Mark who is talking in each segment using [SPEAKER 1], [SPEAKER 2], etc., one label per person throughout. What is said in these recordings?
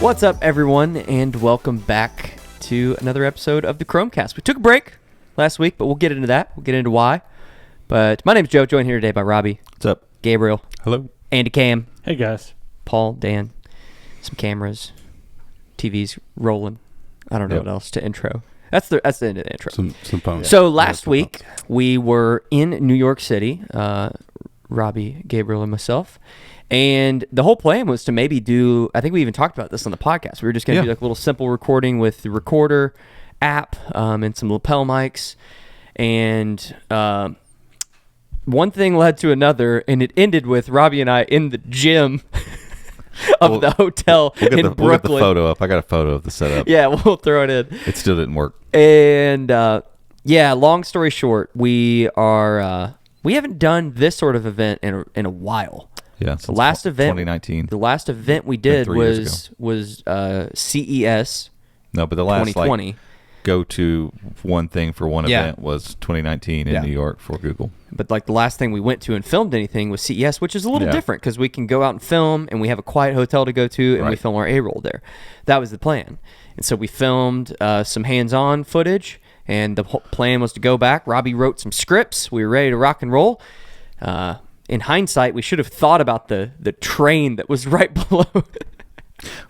[SPEAKER 1] What's up, everyone, and welcome back to another episode of the Chromecast. We took a break last week, but we'll get into that. We'll get into why. But my name's Joe, joined here today by Robbie.
[SPEAKER 2] What's up?
[SPEAKER 1] Gabriel.
[SPEAKER 3] Hello.
[SPEAKER 1] Andy Cam.
[SPEAKER 4] Hey, guys.
[SPEAKER 1] Paul, Dan. Some cameras. TVs rolling. I don't know what else to intro. That's the end of the intro.
[SPEAKER 3] Some phones.
[SPEAKER 1] So last week, we were in New York City, Robbie, Gabriel, and myself. And the whole plan was to maybe do, I think we even talked about this on the podcast. We were just going to do like a little simple recording with the recorder app and some lapel mics. And one thing led to another, and it ended with Robbie and I in the gym of the hotel in Brooklyn.
[SPEAKER 2] We'll get the photo up. I got a photo of the setup.
[SPEAKER 1] Yeah, we'll throw it in.
[SPEAKER 2] It still didn't work.
[SPEAKER 1] And long story short, we haven't done this sort of event in a while.
[SPEAKER 2] Yeah,
[SPEAKER 1] the last event,
[SPEAKER 2] 2019.
[SPEAKER 1] The last event we did was CES.
[SPEAKER 2] No, but the last
[SPEAKER 1] 2020.
[SPEAKER 2] Go to one thing for one event was 2019 in New York for Google.
[SPEAKER 1] But like the last thing we went to and filmed anything was CES, which is a little different because we can go out and film, and we have a quiet hotel to go to, and we film our A-roll there. That was the plan. And so we filmed some hands-on footage, and the whole plan was to go back. Robbie wrote some scripts. We were ready to rock and roll. In hindsight, we should have thought about the train that was right below.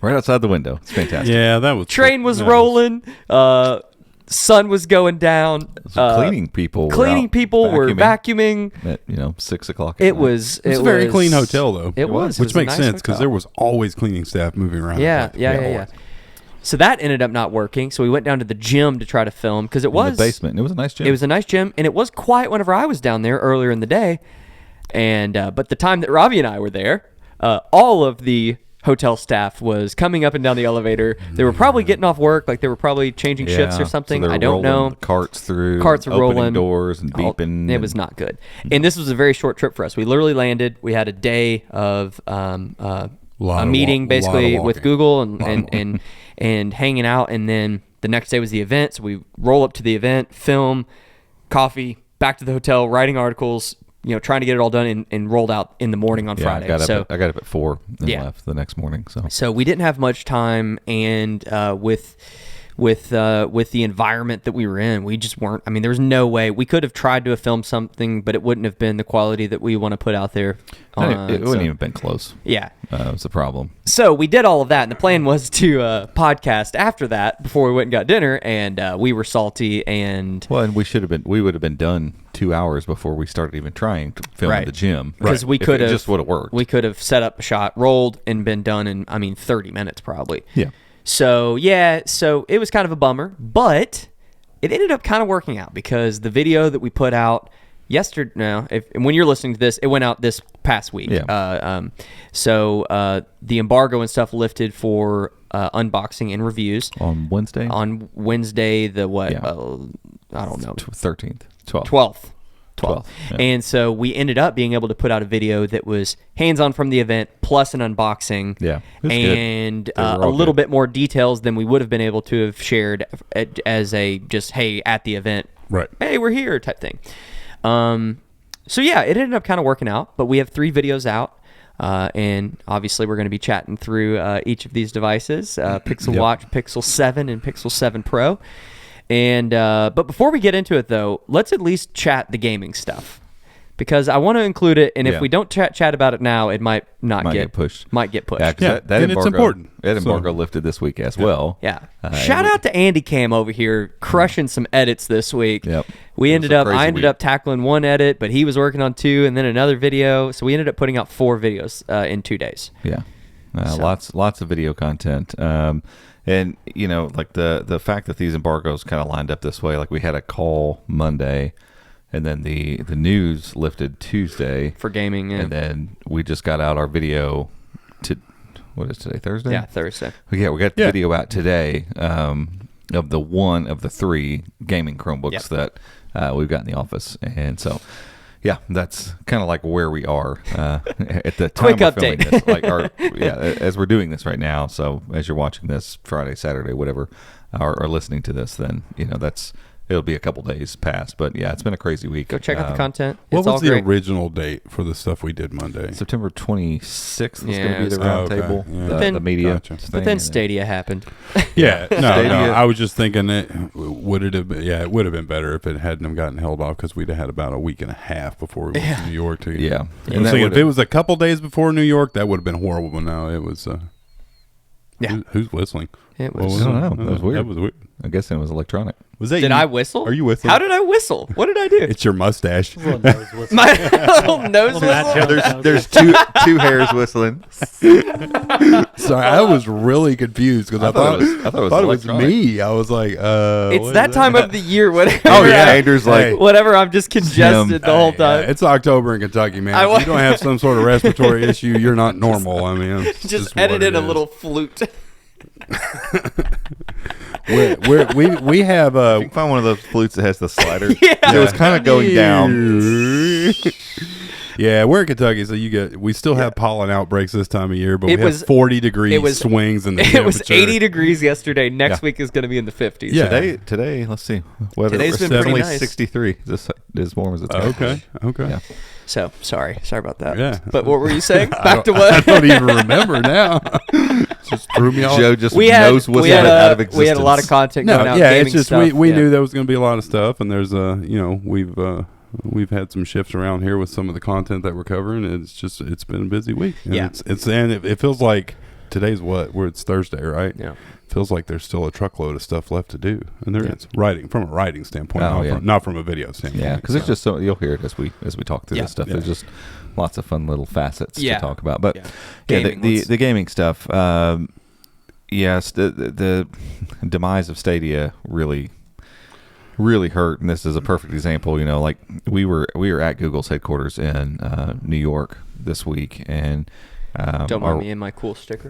[SPEAKER 2] Right outside the window. It's fantastic.
[SPEAKER 3] Yeah, that was
[SPEAKER 1] train was rolling. Sun was going down.
[SPEAKER 2] Cleaning people were
[SPEAKER 1] vacuuming
[SPEAKER 2] at 6 o'clock.
[SPEAKER 1] It was
[SPEAKER 3] a very clean hotel, though.
[SPEAKER 1] It was,
[SPEAKER 3] which makes
[SPEAKER 1] nice
[SPEAKER 3] sense because there was always cleaning staff moving around.
[SPEAKER 1] Yeah. So that ended up not working. So we went down to the gym to try to film because it was
[SPEAKER 2] in the basement. And it was a nice gym.
[SPEAKER 1] It was a nice gym, and it was quiet whenever I was down there earlier in the day. And but the time that Robbie and I were there, all of the hotel staff was coming up and down the elevator. They were probably getting off work, like they were probably changing shifts or something.
[SPEAKER 2] So
[SPEAKER 1] I don't know.
[SPEAKER 2] Carts through.
[SPEAKER 1] Carts were
[SPEAKER 2] opening
[SPEAKER 1] rolling.
[SPEAKER 2] Doors and beeping.
[SPEAKER 1] It was not good. And this was a very short trip for us. We literally landed. We had a day of a meeting basically with Google and hanging out. And then the next day was the event. So we roll up to the event, film, coffee, back to the hotel, writing articles, trying to get it all done and rolled out in the morning on Friday.
[SPEAKER 2] I got up at 4 and left the next morning.
[SPEAKER 1] So we didn't have much time, and with the environment that we were in, we just weren't. I mean, there was no way we could have tried to have filmed something, but it wouldn't have been the quality that we want to put out there.
[SPEAKER 2] It wouldn't even been close.
[SPEAKER 1] Yeah,
[SPEAKER 2] it was the problem.
[SPEAKER 1] So we did all of that, and the plan was to podcast after that before we went and got dinner, and we were salty and
[SPEAKER 2] and we would have been done 2 hours before we started even trying to film at the gym
[SPEAKER 1] because we could have
[SPEAKER 2] just would have worked.
[SPEAKER 1] We could have set up a shot, rolled, and been done in 30 minutes probably.
[SPEAKER 2] Yeah.
[SPEAKER 1] So it was kind of a bummer, but it ended up kind of working out because the video that we put out yesterday, when you're listening to this, it went out this past week.
[SPEAKER 2] Yeah.
[SPEAKER 1] So the embargo and stuff lifted for unboxing and reviews
[SPEAKER 2] on Wednesday.
[SPEAKER 1] On Wednesday, the what? I don't know.
[SPEAKER 2] 13th,
[SPEAKER 1] 12th.
[SPEAKER 2] Yeah.
[SPEAKER 1] And so we ended up being able to put out a video that was hands-on from the event plus an unboxing.
[SPEAKER 2] Yeah,
[SPEAKER 1] and a little bit more details than we would have been able to have shared as a just, hey, at the event,
[SPEAKER 3] right?
[SPEAKER 1] Hey, we're here type thing. So yeah, it ended up kind of working out, but we have 3 videos out. And obviously we're going to be chatting through each of these devices, Pixel Watch, Pixel 7, and Pixel 7 Pro. And but before we get into it, though, let's at least chat the gaming stuff because I want to include it. And if we don't chat about it now, it might get pushed. Might get pushed.
[SPEAKER 2] Yeah, that
[SPEAKER 3] and it's important.
[SPEAKER 2] That embargo lifted this week as well.
[SPEAKER 1] Yeah. Shout out to Andy Cam over here crushing some edits this week.
[SPEAKER 2] Yep.
[SPEAKER 1] I ended up tackling 1 edit, but he was working on 2, and then another video. So we ended up putting out 4 videos in 2 days.
[SPEAKER 2] Yeah. Lots of video content. And, like the fact that these embargoes kind of lined up this way, like we had a call Monday and then the news lifted Tuesday.
[SPEAKER 1] For gaming, yeah.
[SPEAKER 2] And then we just got out our video what is today, Thursday?
[SPEAKER 1] Yeah, Thursday.
[SPEAKER 2] Yeah, we got the video out today of the one of the 3 gaming Chromebooks that we've got in the office. And so... yeah, that's kind of like where we are at the time
[SPEAKER 1] Quick
[SPEAKER 2] of
[SPEAKER 1] update.
[SPEAKER 2] filming this. As we're doing this right now. So as you're watching this Friday, Saturday, whatever, or listening to this, then that's it'll be a couple days past. But yeah, it's been a crazy week.
[SPEAKER 1] Go check out the content.
[SPEAKER 3] What
[SPEAKER 1] It's
[SPEAKER 3] was
[SPEAKER 1] all
[SPEAKER 3] the
[SPEAKER 1] great.
[SPEAKER 3] original date for the stuff we did Monday?
[SPEAKER 2] September 26th was
[SPEAKER 1] Yeah,
[SPEAKER 2] going to be the round
[SPEAKER 3] okay.
[SPEAKER 2] table,
[SPEAKER 3] Yeah.
[SPEAKER 1] But then-
[SPEAKER 2] the media.
[SPEAKER 3] Gotcha.
[SPEAKER 2] thing,
[SPEAKER 1] But then
[SPEAKER 2] and
[SPEAKER 1] Stadia happened.
[SPEAKER 3] Yeah, no,
[SPEAKER 2] Stadia-
[SPEAKER 3] I was just thinking it would it have been, it would have been better if it hadn't have gotten held off because we'd have had about a week and a half before we went to New York.
[SPEAKER 2] Yeah.
[SPEAKER 3] I
[SPEAKER 2] And
[SPEAKER 3] was
[SPEAKER 2] that
[SPEAKER 3] thinking if
[SPEAKER 2] would've-
[SPEAKER 3] it was a couple days before New York, that would have been horrible. But no, it was.
[SPEAKER 1] Yeah.
[SPEAKER 3] Who's whistling?
[SPEAKER 1] It
[SPEAKER 3] What
[SPEAKER 1] was.
[SPEAKER 2] I don't know. That was weird.
[SPEAKER 3] That was weird.
[SPEAKER 2] I guess it was electronic.
[SPEAKER 3] Was that
[SPEAKER 1] Did
[SPEAKER 3] you?
[SPEAKER 1] I whistle?
[SPEAKER 3] Are you whistling?
[SPEAKER 1] How did I whistle? What did I do?
[SPEAKER 3] It's your mustache.
[SPEAKER 4] Little nose whistle.
[SPEAKER 1] My little nose
[SPEAKER 4] Little Matt
[SPEAKER 1] whistle.
[SPEAKER 4] Jones
[SPEAKER 2] There's two hairs whistling.
[SPEAKER 3] Sorry, I was really confused because I thought it was
[SPEAKER 2] electronic.
[SPEAKER 3] me. I was like,
[SPEAKER 1] It's
[SPEAKER 3] what
[SPEAKER 1] that
[SPEAKER 3] is
[SPEAKER 1] time of the year. Whatever.
[SPEAKER 3] Oh, yeah.
[SPEAKER 2] Andrew's like,
[SPEAKER 1] Whatever. I'm just congested the whole
[SPEAKER 3] Hey,
[SPEAKER 1] time.
[SPEAKER 3] it's October in Kentucky, man.
[SPEAKER 1] I
[SPEAKER 3] If
[SPEAKER 1] wa-
[SPEAKER 3] you don't have some sort of respiratory issue, you're not normal. I mean, it's
[SPEAKER 1] just
[SPEAKER 3] what
[SPEAKER 1] edit
[SPEAKER 3] it
[SPEAKER 1] in a
[SPEAKER 3] is.
[SPEAKER 1] little flute.
[SPEAKER 3] We have
[SPEAKER 2] you can find one of those flutes that has the slider.
[SPEAKER 1] Yeah.
[SPEAKER 2] So it's kind of going down.
[SPEAKER 3] Yeah, we're in Kentucky, so we still have pollen outbreaks this time of year, but
[SPEAKER 1] It
[SPEAKER 3] we
[SPEAKER 1] was-
[SPEAKER 3] have 40-degree
[SPEAKER 1] it was-
[SPEAKER 3] swings in the
[SPEAKER 1] It was
[SPEAKER 3] temperature.
[SPEAKER 1] 80 degrees yesterday. Next
[SPEAKER 2] Yeah.
[SPEAKER 1] week is going to be in the 50s.
[SPEAKER 3] Yeah.
[SPEAKER 2] Today, let's see. Weather
[SPEAKER 1] Today's been pretty
[SPEAKER 2] definitely
[SPEAKER 1] nice.
[SPEAKER 2] 63. Just as warm as it's been.
[SPEAKER 3] Okay.
[SPEAKER 2] Yeah.
[SPEAKER 1] So sorry about that.
[SPEAKER 3] Yeah.
[SPEAKER 1] But what were you saying?
[SPEAKER 3] I
[SPEAKER 1] Back to
[SPEAKER 3] don't- I
[SPEAKER 1] what?
[SPEAKER 3] don't even remember now. Just threw me off.
[SPEAKER 2] Joe just
[SPEAKER 1] we had
[SPEAKER 2] nose whistled
[SPEAKER 1] we had,
[SPEAKER 2] it out of
[SPEAKER 1] a,
[SPEAKER 2] existence.
[SPEAKER 1] we had a lot of content
[SPEAKER 3] No,
[SPEAKER 1] going out.
[SPEAKER 3] yeah,
[SPEAKER 1] gaming
[SPEAKER 3] it's just
[SPEAKER 1] stuff.
[SPEAKER 3] we
[SPEAKER 1] Yeah.
[SPEAKER 3] knew there was going to be a lot of stuff, and there's we've had some shifts around here with some of the content that we're covering. It's been a busy week. And
[SPEAKER 1] Yeah.
[SPEAKER 3] it feels like today's it's Thursday, right?
[SPEAKER 1] Yeah.
[SPEAKER 3] Feels like there's still a truckload of stuff left to do, and there
[SPEAKER 1] Yeah.
[SPEAKER 3] is from a writing standpoint,
[SPEAKER 2] Oh, yeah.
[SPEAKER 3] not from a video standpoint.
[SPEAKER 2] Yeah, because it's just so you'll hear it as we talk through
[SPEAKER 1] Yeah.
[SPEAKER 2] this stuff.
[SPEAKER 3] Yeah.
[SPEAKER 2] There's just lots of fun little facets
[SPEAKER 1] Yeah.
[SPEAKER 2] to talk about. But
[SPEAKER 1] Yeah.
[SPEAKER 2] yeah,
[SPEAKER 1] Gaming,
[SPEAKER 2] the
[SPEAKER 1] let's-
[SPEAKER 2] the gaming stuff. Yes, the demise of Stadia really hurt, and this is a perfect example. You know, like we were at Google's headquarters in New York this week, and
[SPEAKER 1] Don't mind me and my cool sticker.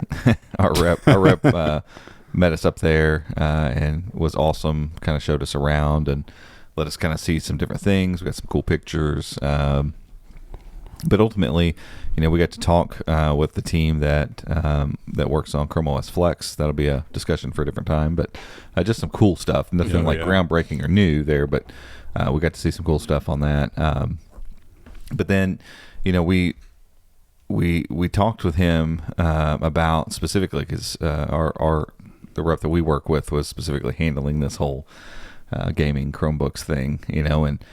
[SPEAKER 2] our rep met us up there and was awesome. Kind of showed us around and let us kind of see some different things. We got some cool pictures. But ultimately, you know, we got to talk with the team that works on Chrome OS Flex. That'll be a discussion for a different time. But just some cool stuff. Nothing groundbreaking or new there, but we got to see some cool stuff on that. But then, you know, we talked with him about specifically because the rep that we work with was specifically handling this whole gaming Chromebooks thing, you know, and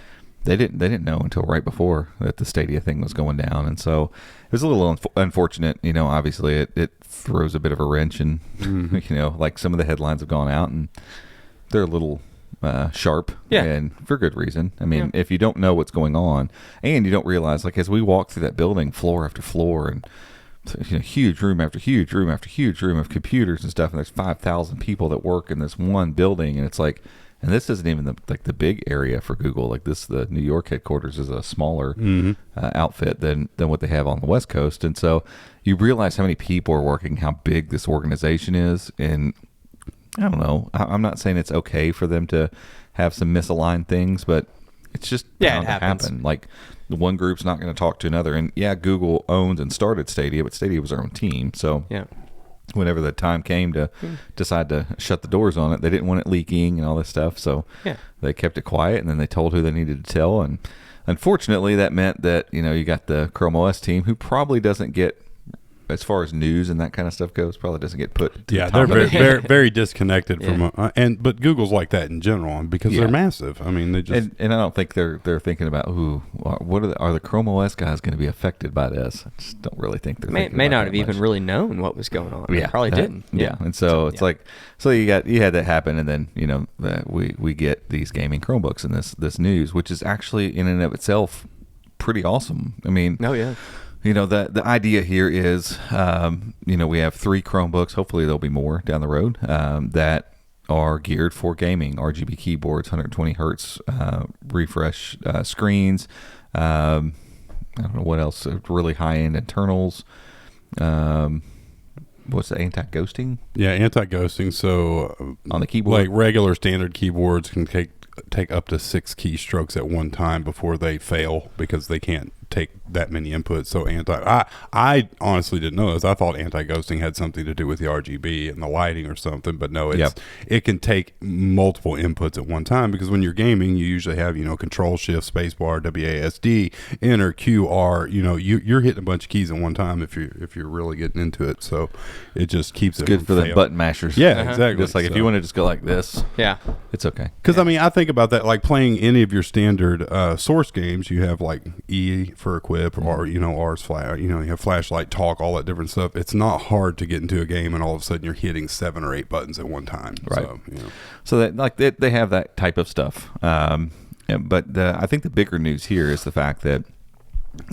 [SPEAKER 2] they didn't know until right before that the Stadia thing was going down, and so it was a little unfortunate, you know. Obviously, it throws a bit of a wrench, and you know, like some of the headlines have gone out, and they're a little sharp, and for good reason. I mean, if you don't know what's going on, and you don't realize, like as we walk through that building, floor after floor, and you know, huge room after huge room after huge room of computers and stuff, and there's 5,000 people that work in this one building, and it's like. And this isn't even the big area for Google. Like the New York headquarters is a smaller outfit than what they have on the West Coast. And so you realize how many people are working, how big this organization is. And I don't know. I'm not saying it's okay for them to have some misaligned things, but it's just bound to happen. Like the one group's not going to talk to another. And yeah, Google owns and started Stadia, but Stadia was their own team. So
[SPEAKER 1] Yeah.
[SPEAKER 2] whenever the time came to decide to shut the doors on it, they didn't want it leaking and all this stuff, so they kept it quiet, and then they told who they needed to tell. And unfortunately, that meant that, you know, you got the Chrome OS team, who probably doesn't get, as far as news and that kind of stuff goes, probably doesn't get put to the
[SPEAKER 3] Yeah,
[SPEAKER 2] top
[SPEAKER 3] they're
[SPEAKER 2] of
[SPEAKER 3] very,
[SPEAKER 2] it.
[SPEAKER 3] very disconnected from but Google's like that in general because they're massive. I mean, they just
[SPEAKER 2] and I don't think they're thinking about what are the Chrome OS guys going to be affected by this. I just don't really think they're thinking
[SPEAKER 1] May
[SPEAKER 2] about
[SPEAKER 1] not
[SPEAKER 2] that
[SPEAKER 1] have even
[SPEAKER 2] much.
[SPEAKER 1] really known what was going on.
[SPEAKER 2] Yeah,
[SPEAKER 1] They probably
[SPEAKER 2] that-
[SPEAKER 1] didn't.
[SPEAKER 2] Yeah, and so it's like, so you had that happen, and then, you know, we get these gaming Chromebooks and this news, which is actually in and of itself pretty awesome. I mean, you know, the idea here is, you know, we have 3 Chromebooks. Hopefully there'll be more down the road that are geared for gaming. RGB keyboards, 120 hertz refresh screens. I don't know what else. Really high end internals. What's the anti-ghosting?
[SPEAKER 3] Yeah, anti-ghosting. So
[SPEAKER 2] on the keyboard,
[SPEAKER 3] like regular standard keyboards can take up to 6 keystrokes at one time before they fail because they can't take that many inputs. So I honestly didn't know this. I thought anti-ghosting had something to do with the RGB and the lighting or something, but no, it can take multiple inputs at one time, because when you're gaming, you usually have, control shift, spacebar, WASD, enter, QR, you're hitting a bunch of keys at one time if you're really getting into it. So it just keeps it
[SPEAKER 2] good for the button mashers.
[SPEAKER 3] Yeah, exactly.
[SPEAKER 2] Just like if you want to just go like this, it's okay.
[SPEAKER 3] Because I think about that, like playing any of your standard source games, you have like E for equip, or R's flash, you have flashlight, talk, all that different stuff. It's not hard to get into a game and all of a sudden you're hitting 7 or 8 buttons at one time.
[SPEAKER 2] Right. So that, like, they have that type of stuff. But I think the bigger news here is the fact that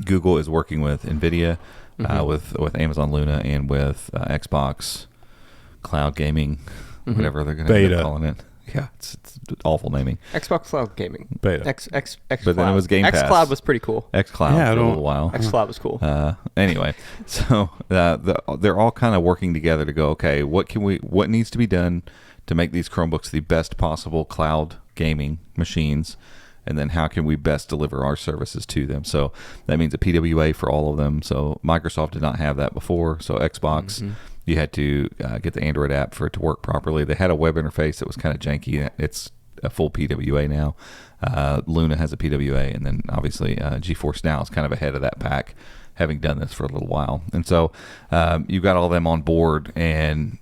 [SPEAKER 2] Google is working with NVIDIA, with Amazon Luna, and with Xbox Cloud Gaming, whatever they're going to be calling it. Yeah, it's awful naming.
[SPEAKER 1] Xbox Cloud Gaming.
[SPEAKER 3] Beta.
[SPEAKER 1] X
[SPEAKER 2] But then it was Game Pass.
[SPEAKER 1] xCloud was pretty cool.
[SPEAKER 2] xCloud for a little while.
[SPEAKER 1] xCloud was cool.
[SPEAKER 2] Anyway, so they're all kind of working together to go, okay, what needs to be done to make these Chromebooks the best possible cloud gaming machines, and then how can we best deliver our services to them? So that means a PWA for all of them. So Microsoft did not have that before. So Xbox, you had to get the Android app for it to work properly. They had a web interface that was kind of janky. It's a full PWA now. Luna has a PWA, and then obviously GeForce Now is kind of ahead of that pack, having done this for a little while. And so you've got all them on board, and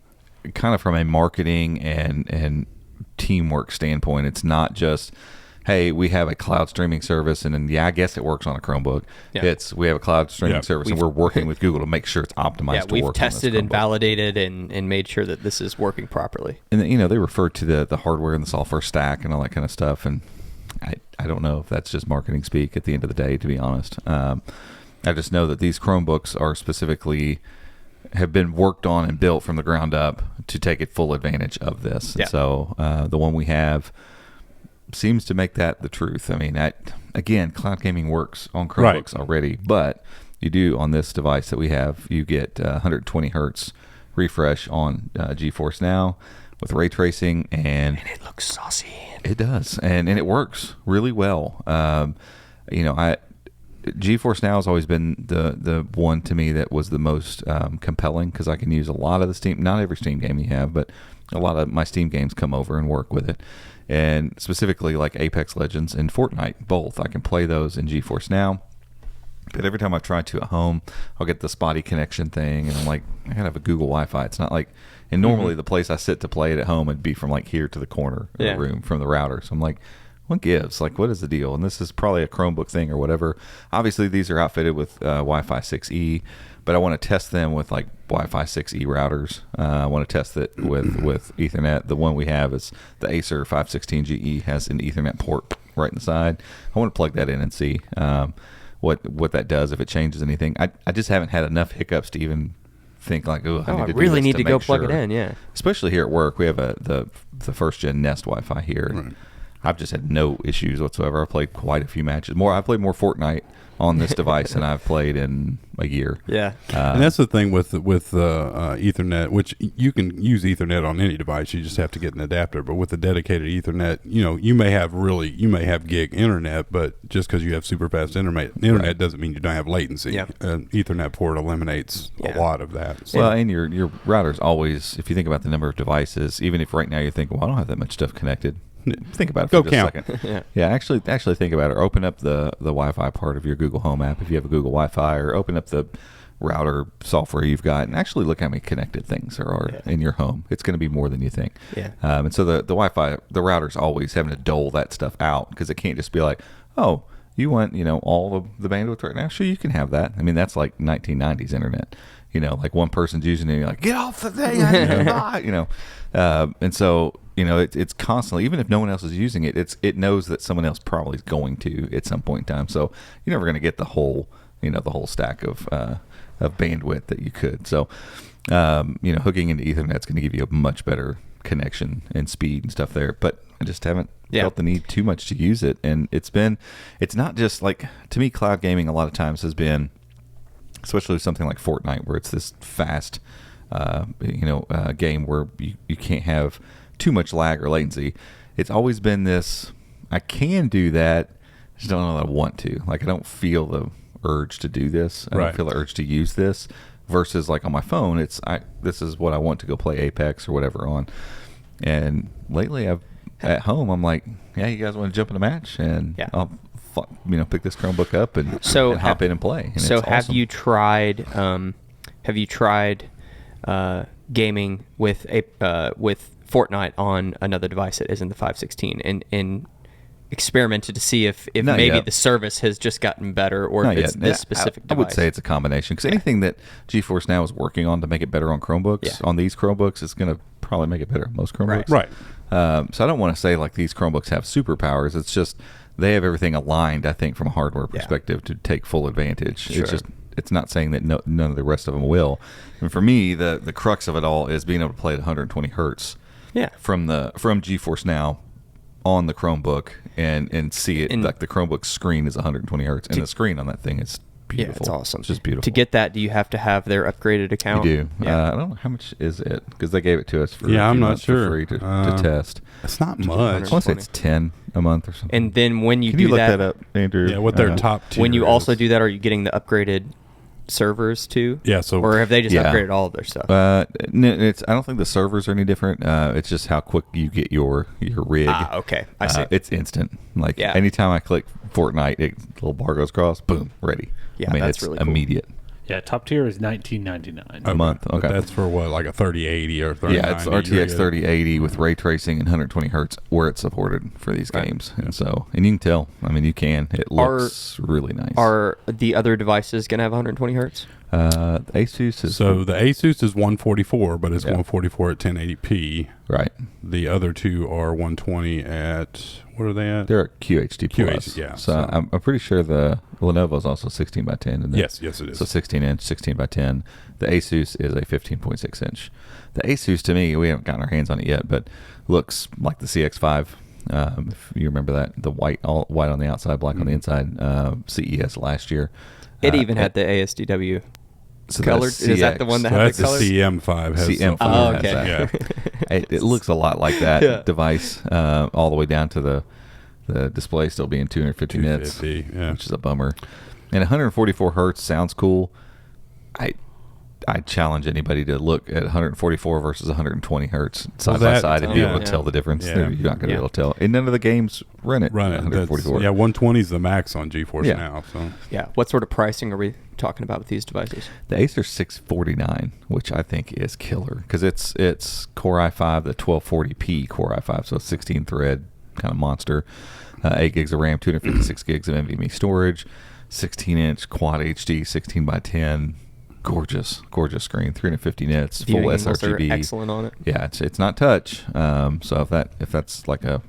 [SPEAKER 2] kind of from a marketing and teamwork standpoint, it's not just, hey, we have a cloud streaming service, and then I guess it works on a Chromebook. It's, we have a cloud streaming service, and we're working with Google to make sure it's optimized to work.
[SPEAKER 1] We've tested and validated and made sure that this is working properly.
[SPEAKER 2] And they refer to the hardware and the software stack and all that kind of stuff, and I don't know if that's just marketing speak at the end of the day, to be honest. I just know that these Chromebooks are specifically have been worked on and built from the ground up to take it full advantage of this. And so the one we have seems to make that the truth. I mean, again, cloud gaming works on Chromebooks already, but you do on this device that we have, you get 120 hertz refresh on GeForce Now with ray tracing, and
[SPEAKER 1] it looks saucy.
[SPEAKER 2] It does, and it works really well. GeForce Now has always been the one to me that was the most compelling, because I can use a lot of the Steam, not every Steam game you have, but a lot of my Steam games come over and work with it. And specifically like Apex Legends and Fortnite, both. I can play those in GeForce Now. But every time I try to at home, I'll get the spotty connection thing, and I'm like, I gotta have a Google Wi-Fi. It's not like, and normally the place I sit to play it at home would be from like here to the corner of the room from the router. So I'm like, what gives? Like, what is the deal? And this is probably a Chromebook thing or whatever. Obviously, these are outfitted with Wi-Fi 6E, but I want to test them with like Wi-Fi 6E routers. I want to test it with Ethernet. The one we have is the Acer 516GE, has an Ethernet port right in the side. I want to plug that in and see what that does, if it changes anything. I just haven't had enough hiccups to even think like, I
[SPEAKER 1] really need to go plug it in. Yeah,
[SPEAKER 2] especially here at work, we have the first gen Nest Wi-Fi here. Right. I've just had no issues whatsoever. I've played quite a few matches. I've played more Fortnite on this device than I've played in a year.
[SPEAKER 1] Yeah,
[SPEAKER 3] and that's the thing with Ethernet, which you can use Ethernet on any device. You just have to get an adapter. But with the dedicated Ethernet, you may have gig internet, but just because you have super fast internet doesn't mean you don't have latency. Yeah. An Ethernet port eliminates a lot of that.
[SPEAKER 2] So. Well, and your router's always, if you think about the number of devices, even if right now you think, well, I don't have that much stuff connected. Think about it for just a second. Actually think about it. Or open up the Wi-Fi part of your Google Home app if you have a Google Wi-Fi, or open up the router software you've got, and actually look how many connected things there are in your home. It's going to be more than you think.
[SPEAKER 1] Yeah.
[SPEAKER 2] And so the Wi-Fi, the router's always having to dole that stuff out, because it can't just be like, oh, you want all of the bandwidth right now? Sure, you can have that. I mean, that's like 1990s internet. Like one person's using it, and you're like, get off the thing, and so. It's constantly, even if no one else is using it, it knows that someone else probably is going to at some point in time. So you're never going to get the whole stack of bandwidth that you could. So hooking into Ethernet is going to give you a much better connection and speed and stuff there. But I just haven't felt the need too much to use it. And it's not just like, to me, cloud gaming a lot of times has been, especially with something like Fortnite, where it's this fast game where you can't have too much lag or latency. It's always been this, I can do that, I just don't know that I want to. Like, I don't feel the urge to do this. I
[SPEAKER 3] Right.
[SPEAKER 2] don't feel the urge to use this. Versus like on my phone, this is what I want to go play Apex or whatever on. And lately, at home, I'm like, yeah, you guys want to jump in a match, and I'll pick this Chromebook up and hop in and play. And
[SPEAKER 1] so
[SPEAKER 2] it's
[SPEAKER 1] have
[SPEAKER 2] awesome.
[SPEAKER 1] you tried? Have you tried gaming with Fortnite on another device that isn't the 516 and experimented to see if
[SPEAKER 2] Not
[SPEAKER 1] maybe
[SPEAKER 2] yet.
[SPEAKER 1] the service has just gotten better or
[SPEAKER 2] Not
[SPEAKER 1] if it's
[SPEAKER 2] yet.
[SPEAKER 1] this specific
[SPEAKER 2] I
[SPEAKER 1] device?
[SPEAKER 2] would say it's a combination because anything that GeForce Now is working on to make it better on Chromebooks, on these Chromebooks, is going to probably make it better on most Chromebooks.
[SPEAKER 3] Right.
[SPEAKER 2] So I don't want to say like these Chromebooks have superpowers. It's just they have everything aligned, I think, from a hardware perspective to take full advantage.
[SPEAKER 1] Sure.
[SPEAKER 2] It's not saying that none of the rest of them will. And for me, the crux of it all is being able to play at 120 hertz from GeForce Now on the Chromebook and see it like the Chromebook screen is 120 hertz and the screen on that thing is beautiful.
[SPEAKER 1] Yeah, it's awesome.
[SPEAKER 2] It's just beautiful.
[SPEAKER 1] To get that, do you have to have their upgraded account?
[SPEAKER 2] You do.
[SPEAKER 1] Yeah.
[SPEAKER 2] I don't know how much is it because they gave it to us for
[SPEAKER 3] I'm not
[SPEAKER 2] months
[SPEAKER 3] sure.
[SPEAKER 2] for free to test.
[SPEAKER 3] It's not
[SPEAKER 2] I
[SPEAKER 3] much.
[SPEAKER 2] want to say it's 10 a month or something.
[SPEAKER 1] And then when you
[SPEAKER 2] Can
[SPEAKER 1] do
[SPEAKER 2] you look that up, Andrew?
[SPEAKER 3] Yeah, what their top tier
[SPEAKER 1] when you
[SPEAKER 3] is.
[SPEAKER 1] also do that, are you getting the upgraded servers too?
[SPEAKER 3] Yeah, so-
[SPEAKER 1] or have they just
[SPEAKER 2] Yeah.
[SPEAKER 1] upgraded all of their stuff?
[SPEAKER 2] I don't think the servers are any different. It's just how quick you get your rig.
[SPEAKER 1] Okay, I see.
[SPEAKER 2] It's instant. Like
[SPEAKER 1] Yeah.
[SPEAKER 2] anytime I click Fortnite, little bar goes across, boom, ready.
[SPEAKER 1] Yeah,
[SPEAKER 2] I mean,
[SPEAKER 1] that's
[SPEAKER 2] it's
[SPEAKER 1] really cool.
[SPEAKER 2] immediate.
[SPEAKER 4] Yeah, top tier is $19.99.
[SPEAKER 2] A month.
[SPEAKER 3] But
[SPEAKER 2] Okay.
[SPEAKER 3] that's for what, like a 3080 or 3090?
[SPEAKER 2] Yeah, it's RTX 3080 with ray tracing and 120 hertz where it's supported for these games. And and you can tell. I mean, you can. It looks really nice.
[SPEAKER 1] Are the other devices going to have 120 hertz?
[SPEAKER 2] Asus is
[SPEAKER 3] So the Asus is 144, but it's 144 at 1080p.
[SPEAKER 2] right.
[SPEAKER 3] The other two are 120 at, what are they at?
[SPEAKER 2] They're at QHD plus.
[SPEAKER 3] QHD, yeah,
[SPEAKER 2] So,
[SPEAKER 3] so-
[SPEAKER 2] I'm pretty sure the Lenovo is also 16 by 10. Isn't it?
[SPEAKER 3] Yes, it is.
[SPEAKER 2] So 16 inch, 16 by 10. The Asus is a 15.6 inch. The Asus, to me, we haven't gotten our hands on it yet, but looks like the CX5. If you remember that, the white on the outside, black on the inside. CES last year.
[SPEAKER 1] It even had the ASDW
[SPEAKER 2] so
[SPEAKER 1] colored.
[SPEAKER 2] that's
[SPEAKER 1] Is that the
[SPEAKER 2] CX.
[SPEAKER 1] one that
[SPEAKER 3] So
[SPEAKER 1] had
[SPEAKER 3] that's
[SPEAKER 1] the
[SPEAKER 3] the
[SPEAKER 1] color?
[SPEAKER 3] CM5. Has
[SPEAKER 2] CM5
[SPEAKER 1] Oh,
[SPEAKER 2] has
[SPEAKER 1] okay.
[SPEAKER 2] that. It looks a lot like that device, all the way down to the display still being 250 nits,
[SPEAKER 3] 250, yeah.
[SPEAKER 2] which is a bummer. And 144 hertz sounds cool. I challenge anybody to look at 144 versus 120 hertz side by side and be able to tell the difference.
[SPEAKER 3] Yeah.
[SPEAKER 2] You're not going to be able to tell. And none of the games run it.
[SPEAKER 3] Run it.
[SPEAKER 2] 144.
[SPEAKER 3] Yeah, 120 is the max on GeForce
[SPEAKER 2] Yeah.
[SPEAKER 3] now. So
[SPEAKER 1] Yeah. What sort of pricing are we talking about with these devices?
[SPEAKER 2] The Acer 649, which I think is killer because it's Core i5, the 1240p Core i5, so 16 thread kind of monster, 8 gigs of RAM, 256 gigs of NVMe storage, 16 inch quad HD, 16 by 10, gorgeous screen, 350 nits, full
[SPEAKER 1] Viewing angles
[SPEAKER 2] sRGB.
[SPEAKER 1] are excellent on it.
[SPEAKER 2] Yeah, it's not touch. So if that's like a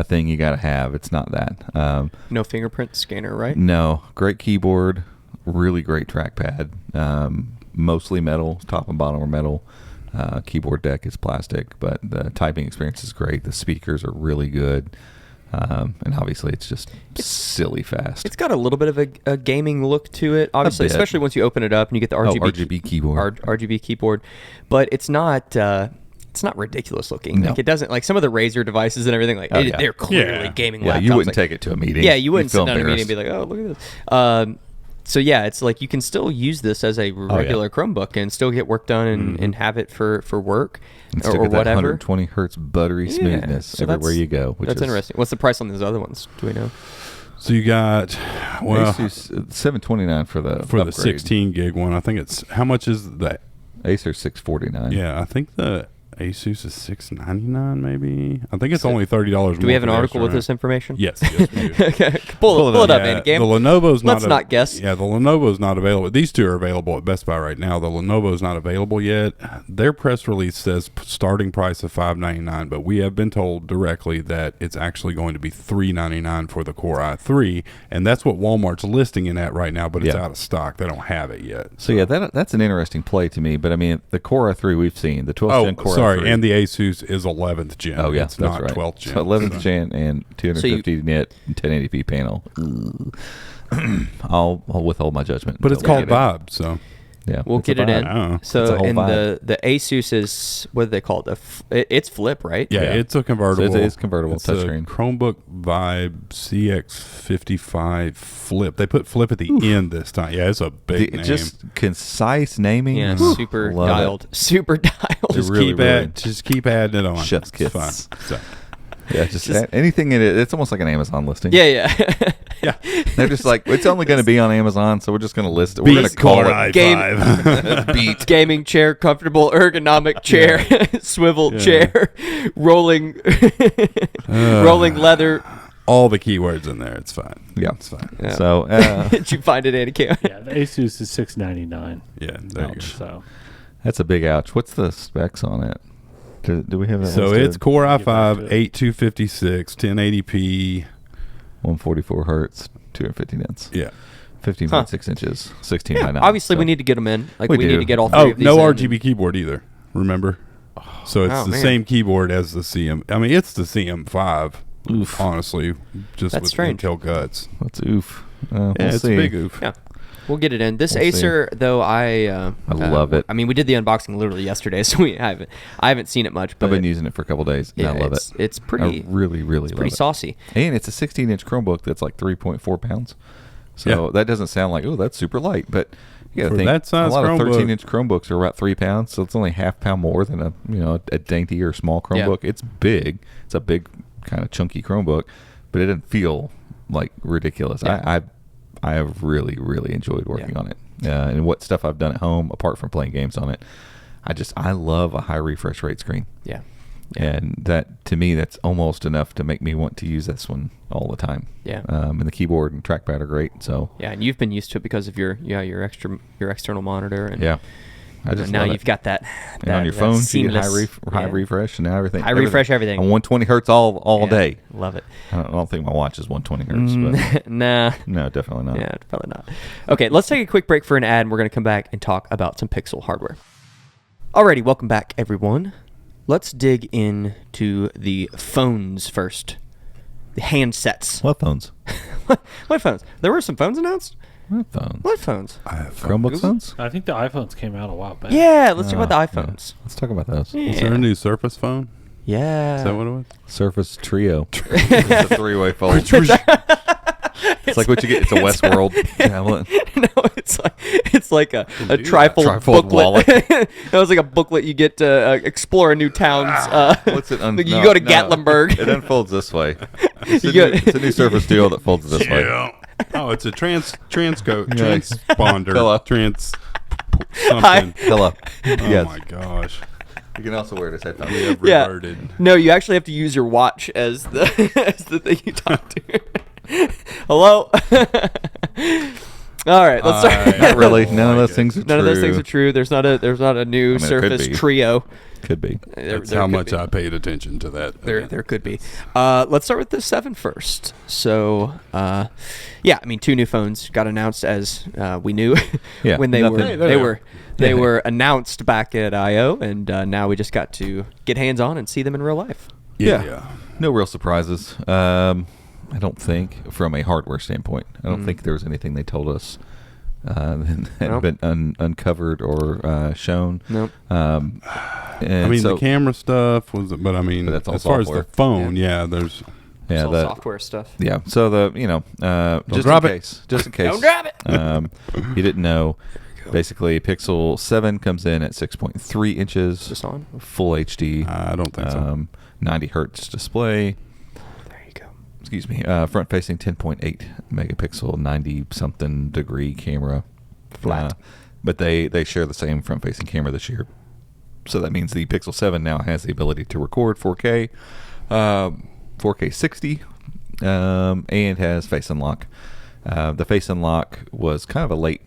[SPEAKER 2] thing you got to have, it's not that.
[SPEAKER 1] No fingerprint scanner, right?
[SPEAKER 2] No, great keyboard, really great trackpad. Mostly metal, top and bottom are metal. Keyboard deck is plastic, but the typing experience is great. The speakers are really good. And obviously it's just silly fast.
[SPEAKER 1] It's got a little bit of a gaming look to it, obviously,
[SPEAKER 2] bit.
[SPEAKER 1] especially once you open it up and you get the
[SPEAKER 2] RGB keyboard.
[SPEAKER 1] RGB keyboard, but it's not ridiculous looking.
[SPEAKER 2] No.
[SPEAKER 1] Like it doesn't like some of the Razer devices and everything. Like
[SPEAKER 2] yeah.
[SPEAKER 1] they're clearly
[SPEAKER 3] Yeah.
[SPEAKER 1] gaming.
[SPEAKER 2] Yeah,
[SPEAKER 1] laptops.
[SPEAKER 2] you wouldn't
[SPEAKER 1] Like,
[SPEAKER 2] take it to a meeting.
[SPEAKER 1] Yeah, you wouldn't
[SPEAKER 2] You'd feel
[SPEAKER 1] sit down at a meeting and be
[SPEAKER 2] embarrassed.
[SPEAKER 1] like, oh, look at this. So yeah, it's like you can still use this as a regular Chromebook and still get work done and have it for work
[SPEAKER 2] And still
[SPEAKER 1] or
[SPEAKER 2] get that
[SPEAKER 1] whatever.
[SPEAKER 2] 120 hertz buttery
[SPEAKER 1] Yeah,
[SPEAKER 2] smoothness
[SPEAKER 1] so
[SPEAKER 2] everywhere
[SPEAKER 1] that's-
[SPEAKER 2] you go. Which
[SPEAKER 1] That's
[SPEAKER 2] is
[SPEAKER 1] interesting. What's the price on those other ones? Do we know?
[SPEAKER 3] So you got
[SPEAKER 2] Asus 729 for the
[SPEAKER 3] for the
[SPEAKER 2] upgrade.
[SPEAKER 3] 16 gig one. I think it's how much is that?
[SPEAKER 2] Acer 649.
[SPEAKER 3] Yeah, I think the Asus is $699 maybe. I think it's only $30.
[SPEAKER 1] Do we have an article with this information?
[SPEAKER 3] Yes, we do.
[SPEAKER 1] Okay, pull it up, Andy.
[SPEAKER 3] The Lenovo's not.
[SPEAKER 1] Let's not guess.
[SPEAKER 3] Yeah, the Lenovo's not available. These two are available at Best Buy right now. The Lenovo's not available yet. Their press release says starting price of $599, but we have been told directly that it's actually going to be $399 for the Core i3, and that's what Walmart's listing it at right now. But it's out of stock. They don't have it yet.
[SPEAKER 2] So yeah, that's an interesting play to me. But I mean, the Core i3 we've seen, the 12th gen Core i3.
[SPEAKER 3] And the Asus is 11th gen.
[SPEAKER 2] Oh yeah,
[SPEAKER 3] it's
[SPEAKER 2] that's
[SPEAKER 3] not
[SPEAKER 2] right.
[SPEAKER 3] 12th gen.
[SPEAKER 2] So 11th gen and 250 nit and 1080p panel. I'll withhold my judgment.
[SPEAKER 3] But it's
[SPEAKER 2] until we
[SPEAKER 3] called
[SPEAKER 2] get it.
[SPEAKER 3] Vibe, so
[SPEAKER 2] Yeah,
[SPEAKER 1] we'll get it in.
[SPEAKER 3] Oh.
[SPEAKER 2] It's a
[SPEAKER 1] So
[SPEAKER 2] whole
[SPEAKER 1] and
[SPEAKER 2] vibe.
[SPEAKER 1] the Asus is, what do they call it? It's flip, right?
[SPEAKER 3] Yeah, it's a convertible.
[SPEAKER 2] So it's convertible
[SPEAKER 3] It's a
[SPEAKER 2] touchscreen.
[SPEAKER 3] Chromebook Vibe CX55 Flip. They put flip at the end this time. Yeah, it's a big name.
[SPEAKER 2] Just concise naming.
[SPEAKER 1] Yeah,
[SPEAKER 2] Whew.
[SPEAKER 1] super
[SPEAKER 2] Love it.
[SPEAKER 1] dialed. Super dialed.
[SPEAKER 3] Just
[SPEAKER 2] really, really-
[SPEAKER 3] just keep adding it on.
[SPEAKER 2] Chef's
[SPEAKER 3] It's
[SPEAKER 2] kiss.
[SPEAKER 3] fine. So,
[SPEAKER 2] Yeah, just anything in it. It's almost like an Amazon listing.
[SPEAKER 1] Yeah, yeah.
[SPEAKER 3] yeah.
[SPEAKER 2] They're just like, it's only going to be on Amazon, so we're just going to list it. We're going to call it
[SPEAKER 1] Game-
[SPEAKER 2] Beat.
[SPEAKER 1] Gaming chair, comfortable ergonomic chair, swivel chair, rolling rolling leather.
[SPEAKER 3] All the keywords in there. It's fine.
[SPEAKER 2] Yeah.
[SPEAKER 3] It's fine.
[SPEAKER 1] Yeah.
[SPEAKER 2] So,
[SPEAKER 1] Did you find it, Andy?
[SPEAKER 4] Yeah, the Asus is $699.
[SPEAKER 3] Yeah, there you go.
[SPEAKER 4] So
[SPEAKER 2] that's a big ouch. What's the specs on it? Do we have that
[SPEAKER 3] So
[SPEAKER 2] listed?
[SPEAKER 3] it's Core
[SPEAKER 4] Get back to
[SPEAKER 3] i5,
[SPEAKER 4] it.
[SPEAKER 3] 8256, 1080p.
[SPEAKER 2] 144 hertz, 250 nits,
[SPEAKER 3] Yeah.
[SPEAKER 2] 15.6 inches, 16 by 9.
[SPEAKER 1] Obviously, we
[SPEAKER 2] So-
[SPEAKER 1] need to get them in. Like
[SPEAKER 2] We
[SPEAKER 1] we
[SPEAKER 2] do.
[SPEAKER 1] need to get all three
[SPEAKER 3] Oh,
[SPEAKER 1] of these
[SPEAKER 3] no
[SPEAKER 1] in.
[SPEAKER 3] RGB keyboard either. Remember? So it's
[SPEAKER 1] Oh,
[SPEAKER 3] the
[SPEAKER 1] man.
[SPEAKER 3] same keyboard as the CM. I mean, it's the CM5.
[SPEAKER 2] Oof.
[SPEAKER 3] Honestly, just
[SPEAKER 1] That's
[SPEAKER 3] with
[SPEAKER 1] strange.
[SPEAKER 3] Intel guts.
[SPEAKER 2] That's oof.
[SPEAKER 3] Yeah,
[SPEAKER 2] We'll
[SPEAKER 3] it's
[SPEAKER 2] see.
[SPEAKER 3] a big oof.
[SPEAKER 1] Yeah. We'll get it in. This
[SPEAKER 2] We'll see.
[SPEAKER 1] Acer, though, I
[SPEAKER 2] love it.
[SPEAKER 1] I mean, we did the unboxing literally yesterday, so I haven't seen it much. But
[SPEAKER 2] I've been using it for a couple days, and
[SPEAKER 1] yeah,
[SPEAKER 2] I love
[SPEAKER 1] it's,
[SPEAKER 2] it.
[SPEAKER 1] It's pretty,
[SPEAKER 2] I really, really
[SPEAKER 1] it's
[SPEAKER 2] love
[SPEAKER 1] pretty
[SPEAKER 2] it.
[SPEAKER 1] saucy.
[SPEAKER 2] And it's a 16-inch Chromebook that's like 3.4 pounds. So
[SPEAKER 3] Yeah.
[SPEAKER 2] that doesn't sound like, oh, that's super light. But you got to
[SPEAKER 3] For
[SPEAKER 2] think,
[SPEAKER 3] that size
[SPEAKER 2] a lot
[SPEAKER 3] Chromebook-
[SPEAKER 2] of 13-inch Chromebooks are about 3 pounds, so it's only half pound more than a dainty or small
[SPEAKER 1] Yeah.
[SPEAKER 2] Chromebook. It's big. It's a big, kind of chunky Chromebook, but it doesn't feel like ridiculous.
[SPEAKER 1] Yeah.
[SPEAKER 2] I have really, really enjoyed working on it. And what stuff I've done at home, apart from playing games on it, I love a high refresh rate screen.
[SPEAKER 1] Yeah.
[SPEAKER 2] And that, to me, that's almost enough to make me want to use this one all the time.
[SPEAKER 1] Yeah.
[SPEAKER 2] And the keyboard and trackpad are great. So
[SPEAKER 1] Yeah, and you've been used to it because of your external monitor, and
[SPEAKER 2] yeah, I just
[SPEAKER 1] now
[SPEAKER 2] love
[SPEAKER 1] you've
[SPEAKER 2] it.
[SPEAKER 1] got that.
[SPEAKER 2] And on your
[SPEAKER 1] that
[SPEAKER 2] phone, you get
[SPEAKER 1] seamless,
[SPEAKER 2] high refresh, and now everything.
[SPEAKER 1] High refresh everything.
[SPEAKER 2] on 120 hertz all
[SPEAKER 1] Yeah,
[SPEAKER 2] day.
[SPEAKER 1] Love it.
[SPEAKER 2] I don't think my watch is 120 hertz, but
[SPEAKER 1] Nah.
[SPEAKER 2] no, definitely not.
[SPEAKER 1] Yeah, probably not. Okay, let's take a quick break for an ad, and we're going to come back and talk about some Pixel hardware. Alrighty, welcome back, everyone. Let's dig into the phones first. The handsets.
[SPEAKER 2] What phones?
[SPEAKER 1] What phones? There were some phones announced?
[SPEAKER 2] What phones?
[SPEAKER 1] What phones?
[SPEAKER 2] Chromebook phones?
[SPEAKER 4] I think the iPhones came out a while back.
[SPEAKER 1] Yeah, let's talk about the
[SPEAKER 2] Yeah.
[SPEAKER 1] iPhones.
[SPEAKER 2] Let's talk about those.
[SPEAKER 1] Yeah.
[SPEAKER 3] Is there a new Surface phone?
[SPEAKER 1] Yeah.
[SPEAKER 3] Is that what it was?
[SPEAKER 2] Surface Trio. It's a three-way fold. It's like what you get. It's a Westworld tablet.
[SPEAKER 1] No, it's like a trifold
[SPEAKER 2] Trifold
[SPEAKER 1] booklet.
[SPEAKER 2] wallet.
[SPEAKER 1] That was like a booklet you get to explore a new town's.
[SPEAKER 2] What's it?
[SPEAKER 1] Like you go to Gatlinburg.
[SPEAKER 2] It unfolds this way. It's,
[SPEAKER 1] You
[SPEAKER 2] a,
[SPEAKER 1] go-
[SPEAKER 2] new, it's a new Surface Duo that folds this way.
[SPEAKER 3] Oh, it's a transponder.
[SPEAKER 2] Pillow.
[SPEAKER 1] Hi.
[SPEAKER 3] Something.
[SPEAKER 2] Hello.
[SPEAKER 3] Oh
[SPEAKER 2] Yes.
[SPEAKER 3] my gosh.
[SPEAKER 2] You can also wear it as headphones.
[SPEAKER 3] We have
[SPEAKER 1] Yeah.
[SPEAKER 3] reverted.
[SPEAKER 1] No, you actually have to use your watch as the as the thing you talk to. Hello. All right, let's start.
[SPEAKER 2] Not really. None of those things are
[SPEAKER 1] None
[SPEAKER 2] true.
[SPEAKER 1] of those things are true. There's not a new
[SPEAKER 2] mean, there could
[SPEAKER 1] Surface
[SPEAKER 2] be.
[SPEAKER 1] Trio.
[SPEAKER 2] Could be.
[SPEAKER 3] That's how much I paid attention to that.
[SPEAKER 1] There could be. Let's start with the 7 first. So, yeah, I mean, 2 new phones got announced as we knew
[SPEAKER 2] Yeah,
[SPEAKER 1] when they
[SPEAKER 2] nothing.
[SPEAKER 1] were
[SPEAKER 2] Hey,
[SPEAKER 1] they were announced back at I/O, and now we just got to get hands on and see them in real life.
[SPEAKER 3] Yeah.
[SPEAKER 2] No real surprises. I don't think, from a hardware standpoint, I don't think there was anything they told us that had
[SPEAKER 1] Nope.
[SPEAKER 2] been uncovered or shown.
[SPEAKER 1] Nope.
[SPEAKER 2] And
[SPEAKER 3] I mean,
[SPEAKER 2] so,
[SPEAKER 3] the camera stuff was, but I mean,
[SPEAKER 2] But that's all
[SPEAKER 3] as far
[SPEAKER 2] software.
[SPEAKER 3] as the phone, there's.
[SPEAKER 1] It's
[SPEAKER 2] yeah,
[SPEAKER 1] all
[SPEAKER 2] the,
[SPEAKER 1] software stuff.
[SPEAKER 2] yeah. So just
[SPEAKER 3] drop
[SPEAKER 2] in
[SPEAKER 3] it.
[SPEAKER 2] case, just in case,
[SPEAKER 1] Don't drop it.
[SPEAKER 2] You didn't know. Basically, Pixel 7 comes in at 6.3 inches,
[SPEAKER 1] Just on.
[SPEAKER 2] full HD,
[SPEAKER 3] I don't think so.
[SPEAKER 2] 90 hertz display.
[SPEAKER 1] There you go.
[SPEAKER 2] Excuse me, front-facing 10.8 megapixel, 90-something degree camera.
[SPEAKER 1] Flat.
[SPEAKER 2] But they share the same front-facing camera this year. So that means the Pixel 7 now has the ability to record 4K, 4K 60, and has Face Unlock. The Face Unlock was kind of a late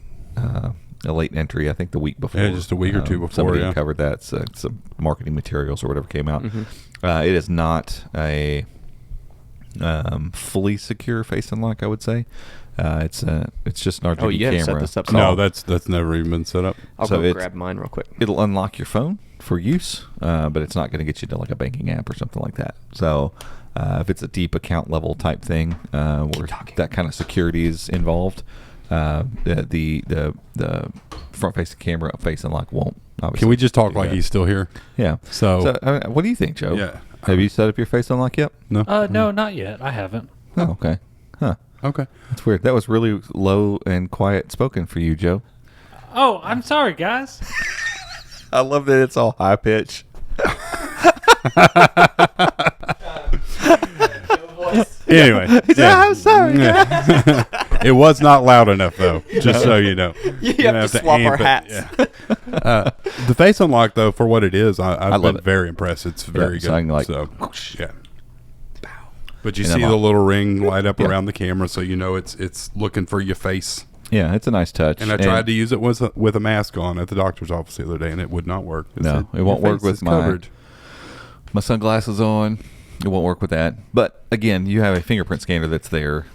[SPEAKER 2] entry, I think the week before.
[SPEAKER 3] Yeah, just a week or two before,
[SPEAKER 2] Somebody
[SPEAKER 3] yeah.
[SPEAKER 2] covered that. Some marketing materials or whatever came out.
[SPEAKER 1] Mm-hmm.
[SPEAKER 2] It is not a fully secure Face Unlock, I would say. It's just an RGB
[SPEAKER 1] Oh, you haven't
[SPEAKER 2] camera.
[SPEAKER 1] set this up.
[SPEAKER 3] No, that's never even been set up.
[SPEAKER 1] I'll
[SPEAKER 2] so
[SPEAKER 1] go
[SPEAKER 2] it's-
[SPEAKER 1] grab mine real quick.
[SPEAKER 2] It'll unlock your phone for use, but it's not going to get you to like a banking app or something like that. So if it's a deep account level type thing where
[SPEAKER 1] talking.
[SPEAKER 2] that kind of security is involved, the front facing camera face unlock won't. Obviously,
[SPEAKER 3] Can we just talk like he's still here?
[SPEAKER 2] Yeah.
[SPEAKER 3] So
[SPEAKER 2] what do you think, Joe?
[SPEAKER 3] Yeah.
[SPEAKER 2] Have you set up your face unlock yet?
[SPEAKER 3] No.
[SPEAKER 4] No, not yet. I haven't.
[SPEAKER 2] Oh, okay. Huh.
[SPEAKER 3] Okay.
[SPEAKER 2] That's weird. That was really low and quiet spoken for you, Joe.
[SPEAKER 4] Oh, I'm sorry, guys.
[SPEAKER 2] I love that it's all high pitch.
[SPEAKER 3] Anyway,
[SPEAKER 2] I'm sorry.
[SPEAKER 3] it was not loud enough though. Just so you know,
[SPEAKER 1] You have to swap our
[SPEAKER 3] amp it.
[SPEAKER 1] hats.
[SPEAKER 3] Yeah. The face unlock though, for what it is, I've
[SPEAKER 2] love
[SPEAKER 3] been
[SPEAKER 2] it.
[SPEAKER 3] very impressed. It's very
[SPEAKER 2] so I can,
[SPEAKER 3] good.
[SPEAKER 2] like,
[SPEAKER 3] Yeah. But you
[SPEAKER 2] And
[SPEAKER 3] see
[SPEAKER 2] I'm
[SPEAKER 3] the
[SPEAKER 2] off.
[SPEAKER 3] little ring light up
[SPEAKER 2] Yeah.
[SPEAKER 3] around the camera, so you know it's looking for your face.
[SPEAKER 2] Yeah, it's a nice touch.
[SPEAKER 3] And I tried to use it with a mask on at the doctor's office the other day, and it would not work.
[SPEAKER 2] No, it won't
[SPEAKER 3] "Your
[SPEAKER 2] work
[SPEAKER 3] face
[SPEAKER 2] with
[SPEAKER 3] is
[SPEAKER 2] my
[SPEAKER 3] covered."
[SPEAKER 2] my sunglasses on. It won't work with that. But again, you have a fingerprint scanner that's there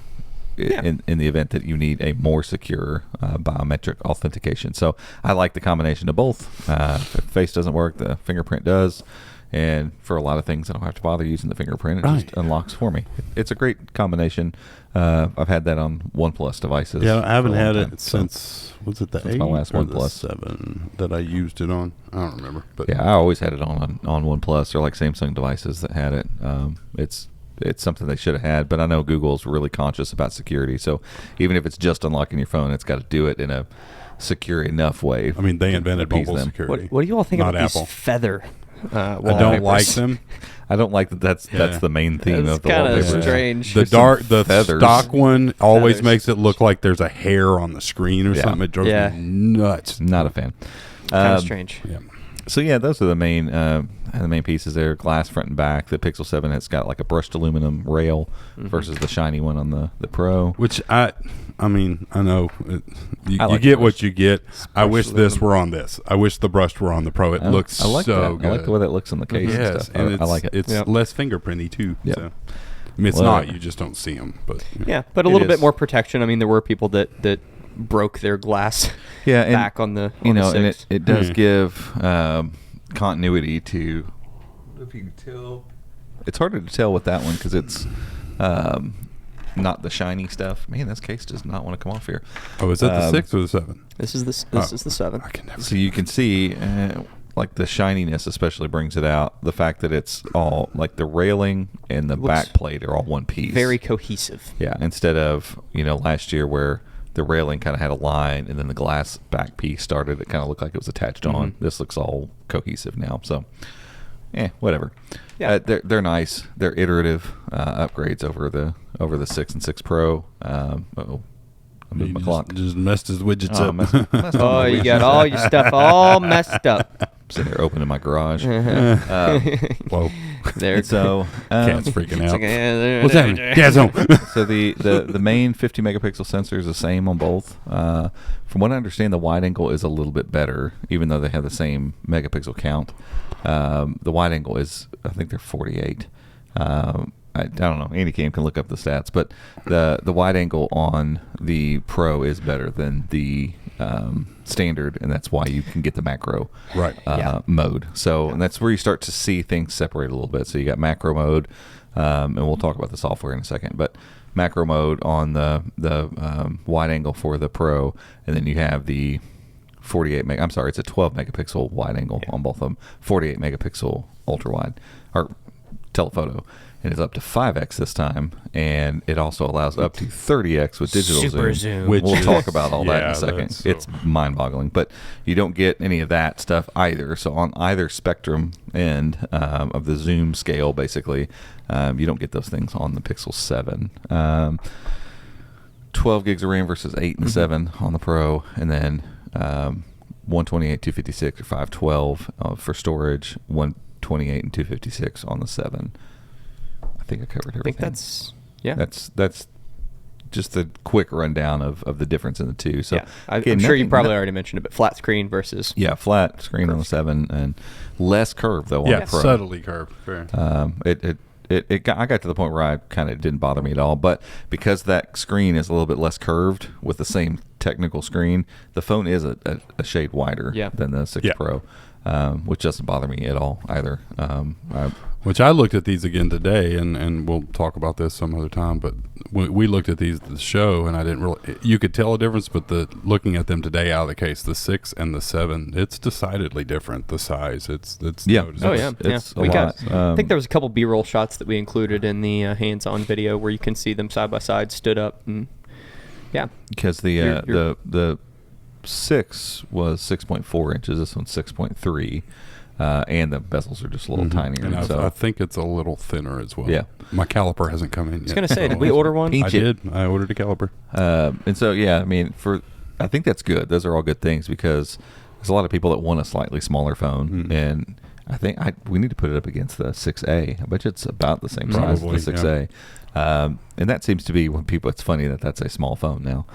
[SPEAKER 2] in the event that you need a more secure biometric authentication. So I like the combination of both. If the face doesn't work, the fingerprint does. And for a lot of things, I don't have to bother using the fingerprint. It just unlocks for me. It's a great combination. I've had that on OnePlus devices.
[SPEAKER 3] Yeah, I haven't
[SPEAKER 2] for a long
[SPEAKER 3] had
[SPEAKER 2] time.
[SPEAKER 3] it since was it the
[SPEAKER 2] Since
[SPEAKER 3] 8
[SPEAKER 2] my last
[SPEAKER 3] or the
[SPEAKER 2] OnePlus.
[SPEAKER 3] 7 that I used it on? I don't remember. But
[SPEAKER 2] Yeah, I always had it on OnePlus or like Samsung devices that had it. It's something they should have had, but I know Google's really conscious about security. So even if it's just unlocking your phone, it's got to do it in a secure enough way.
[SPEAKER 3] I mean, they invented
[SPEAKER 2] appease
[SPEAKER 3] mobile
[SPEAKER 2] them.
[SPEAKER 3] security.
[SPEAKER 1] What do you all think
[SPEAKER 3] Not
[SPEAKER 1] about
[SPEAKER 3] Apple.
[SPEAKER 1] these feather
[SPEAKER 3] I don't
[SPEAKER 1] wallpapers?
[SPEAKER 3] like them.
[SPEAKER 2] I don't like that. That's the main theme
[SPEAKER 1] It's
[SPEAKER 2] of the
[SPEAKER 1] kind of
[SPEAKER 2] wallpaper.
[SPEAKER 1] strange.
[SPEAKER 3] The
[SPEAKER 2] feathers.
[SPEAKER 3] stock one always
[SPEAKER 1] Feathers.
[SPEAKER 3] makes it look like there's a hair on the screen or
[SPEAKER 2] Yeah.
[SPEAKER 3] something. It drives
[SPEAKER 1] Yeah.
[SPEAKER 3] me nuts.
[SPEAKER 2] Not a fan.
[SPEAKER 1] Kind of strange.
[SPEAKER 3] Yeah.
[SPEAKER 2] So yeah, those are the main pieces there. Glass front and back. The Pixel 7 has got like a brushed aluminum rail versus the shiny one on the Pro.
[SPEAKER 3] Which I mean, I know you
[SPEAKER 2] I like
[SPEAKER 3] get
[SPEAKER 2] the
[SPEAKER 3] what you get. I wish
[SPEAKER 1] brushed
[SPEAKER 3] this were on this. I wish the brushed were on the Pro. It looks
[SPEAKER 2] I like
[SPEAKER 3] so
[SPEAKER 2] that.
[SPEAKER 3] good.
[SPEAKER 2] I like the way that looks on the case and
[SPEAKER 3] Yes,
[SPEAKER 2] stuff.
[SPEAKER 3] and
[SPEAKER 2] I like it.
[SPEAKER 3] It's
[SPEAKER 1] Yep.
[SPEAKER 3] less fingerprinty too.
[SPEAKER 2] Yep.
[SPEAKER 3] So. I mean, it's
[SPEAKER 2] Well,
[SPEAKER 3] not. You just don't see them. But
[SPEAKER 1] Yeah, but a
[SPEAKER 2] It
[SPEAKER 1] little bit
[SPEAKER 2] is.
[SPEAKER 1] more protection. I mean, there were people that broke their glass
[SPEAKER 2] Yeah, and
[SPEAKER 1] back on the
[SPEAKER 2] you
[SPEAKER 1] on the
[SPEAKER 2] know, and
[SPEAKER 1] 6.
[SPEAKER 2] it does give continuity to. If you can tell, it's harder to tell with that one because it's not the shiny stuff. Man, this case does not want to come off here.
[SPEAKER 3] Oh, is that the 6 or the 7?
[SPEAKER 1] This is the
[SPEAKER 3] Oh,
[SPEAKER 1] is the 7.
[SPEAKER 3] I can never.
[SPEAKER 2] So you can see, like the shininess especially brings it out. The fact that it's all like the railing and the
[SPEAKER 1] Looks
[SPEAKER 2] back plate are all one piece.
[SPEAKER 1] Very cohesive.
[SPEAKER 2] Yeah, instead of last year where the railing kind of had a line and then the glass back piece started, it kind of looked like it was attached on. This looks all cohesive now. So, whatever.
[SPEAKER 1] Yeah.
[SPEAKER 2] They're nice. They're iterative upgrades over the 6 and 6 Pro. I moved my clock.
[SPEAKER 3] Just messed his widgets
[SPEAKER 2] Oh,
[SPEAKER 3] up.
[SPEAKER 2] messed up
[SPEAKER 1] Oh,
[SPEAKER 2] my
[SPEAKER 1] you
[SPEAKER 2] widgets.
[SPEAKER 1] got all your stuff all messed up.
[SPEAKER 2] Sitting there open in my garage.
[SPEAKER 3] Whoa,
[SPEAKER 1] There.
[SPEAKER 2] And so,
[SPEAKER 3] cat's freaking
[SPEAKER 1] It's
[SPEAKER 3] out.
[SPEAKER 1] like,
[SPEAKER 3] What's happening? Cat's home.
[SPEAKER 2] so the main 50 megapixel sensor is the same on both. From what I understand, the wide angle is a little bit better, even though they have the same megapixel count. The wide angle is, I think they're 48. I don't know. Any cam can look up the stats, but the wide angle on the Pro is better than the standard, and that's why you can get the macro
[SPEAKER 3] Right.
[SPEAKER 2] mode. So and that's where you start to see things separate a little bit. So you got macro mode, and we'll talk about the software in a second, but macro mode on the wide angle for the Pro, and then you have the 48 meg. I'm sorry, it's a 12 megapixel wide angle on both of them. 48 megapixel ultra wide or telephoto, and it's up to 5x this time, and it also allows up to 30x with digital
[SPEAKER 1] Super
[SPEAKER 2] zoom.
[SPEAKER 1] zoom.
[SPEAKER 3] Which
[SPEAKER 2] We'll
[SPEAKER 3] is-
[SPEAKER 2] talk about all that in
[SPEAKER 3] yeah,
[SPEAKER 2] a second.
[SPEAKER 3] that's so-
[SPEAKER 2] It's mind-boggling, but you don't get any of that stuff either. So on either spectrum end of the zoom scale, basically, you don't get those things on the Pixel 7. 12 gigs of RAM versus 8 and 7 on the Pro, and then 128, 256, or 512 for storage, 128 and 256 on the 7. I think I covered everything.
[SPEAKER 1] I think that's
[SPEAKER 2] That's just a quick rundown of the difference in the two. So
[SPEAKER 1] yeah. I'm
[SPEAKER 2] again,
[SPEAKER 1] sure you
[SPEAKER 2] nothing-
[SPEAKER 1] probably already mentioned it, but flat screen versus
[SPEAKER 2] yeah, flat screen on the 7 and less curve though on
[SPEAKER 3] Yeah,
[SPEAKER 2] the Pro.
[SPEAKER 3] subtly curved. Fair.
[SPEAKER 2] I got to the point where I kind of didn't bother me at all, but because that screen is a little bit less curved with the same technical screen, the phone is a shade wider
[SPEAKER 1] Yeah.
[SPEAKER 2] than the 6
[SPEAKER 3] Yeah.
[SPEAKER 2] Pro. which doesn't bother me at all either.
[SPEAKER 3] Which I looked at these again today, and we'll talk about this some other time, but we looked at these at the show, and I didn't really, you could tell a difference, but looking at them today out of the case, the 6 and the 7, it's decidedly different, the size. It's noticeable.
[SPEAKER 1] Oh, yeah.
[SPEAKER 2] It's a
[SPEAKER 1] We
[SPEAKER 2] lot.
[SPEAKER 1] I think there was a couple B-roll shots that we included in the hands-on video where you can see them side by side, stood up, and
[SPEAKER 2] because the 6 was 6.4 inches. This one's 6.3. And the bezels are just a little tinier.
[SPEAKER 3] And
[SPEAKER 2] so
[SPEAKER 3] I think it's a little thinner as well.
[SPEAKER 2] Yeah.
[SPEAKER 3] My caliper hasn't come in yet.
[SPEAKER 1] I was going to say, did we order one?
[SPEAKER 2] Pinch
[SPEAKER 3] I
[SPEAKER 2] it.
[SPEAKER 3] did. I ordered a caliper.
[SPEAKER 2] And so, yeah, I mean, I think that's good. Those are all good things because there's a lot of people that want a slightly smaller phone. And I think we need to put it up against the 6A. I bet you it's about the same size as the 6A. Yeah. And that seems to be when people, it's funny that that's a small phone now.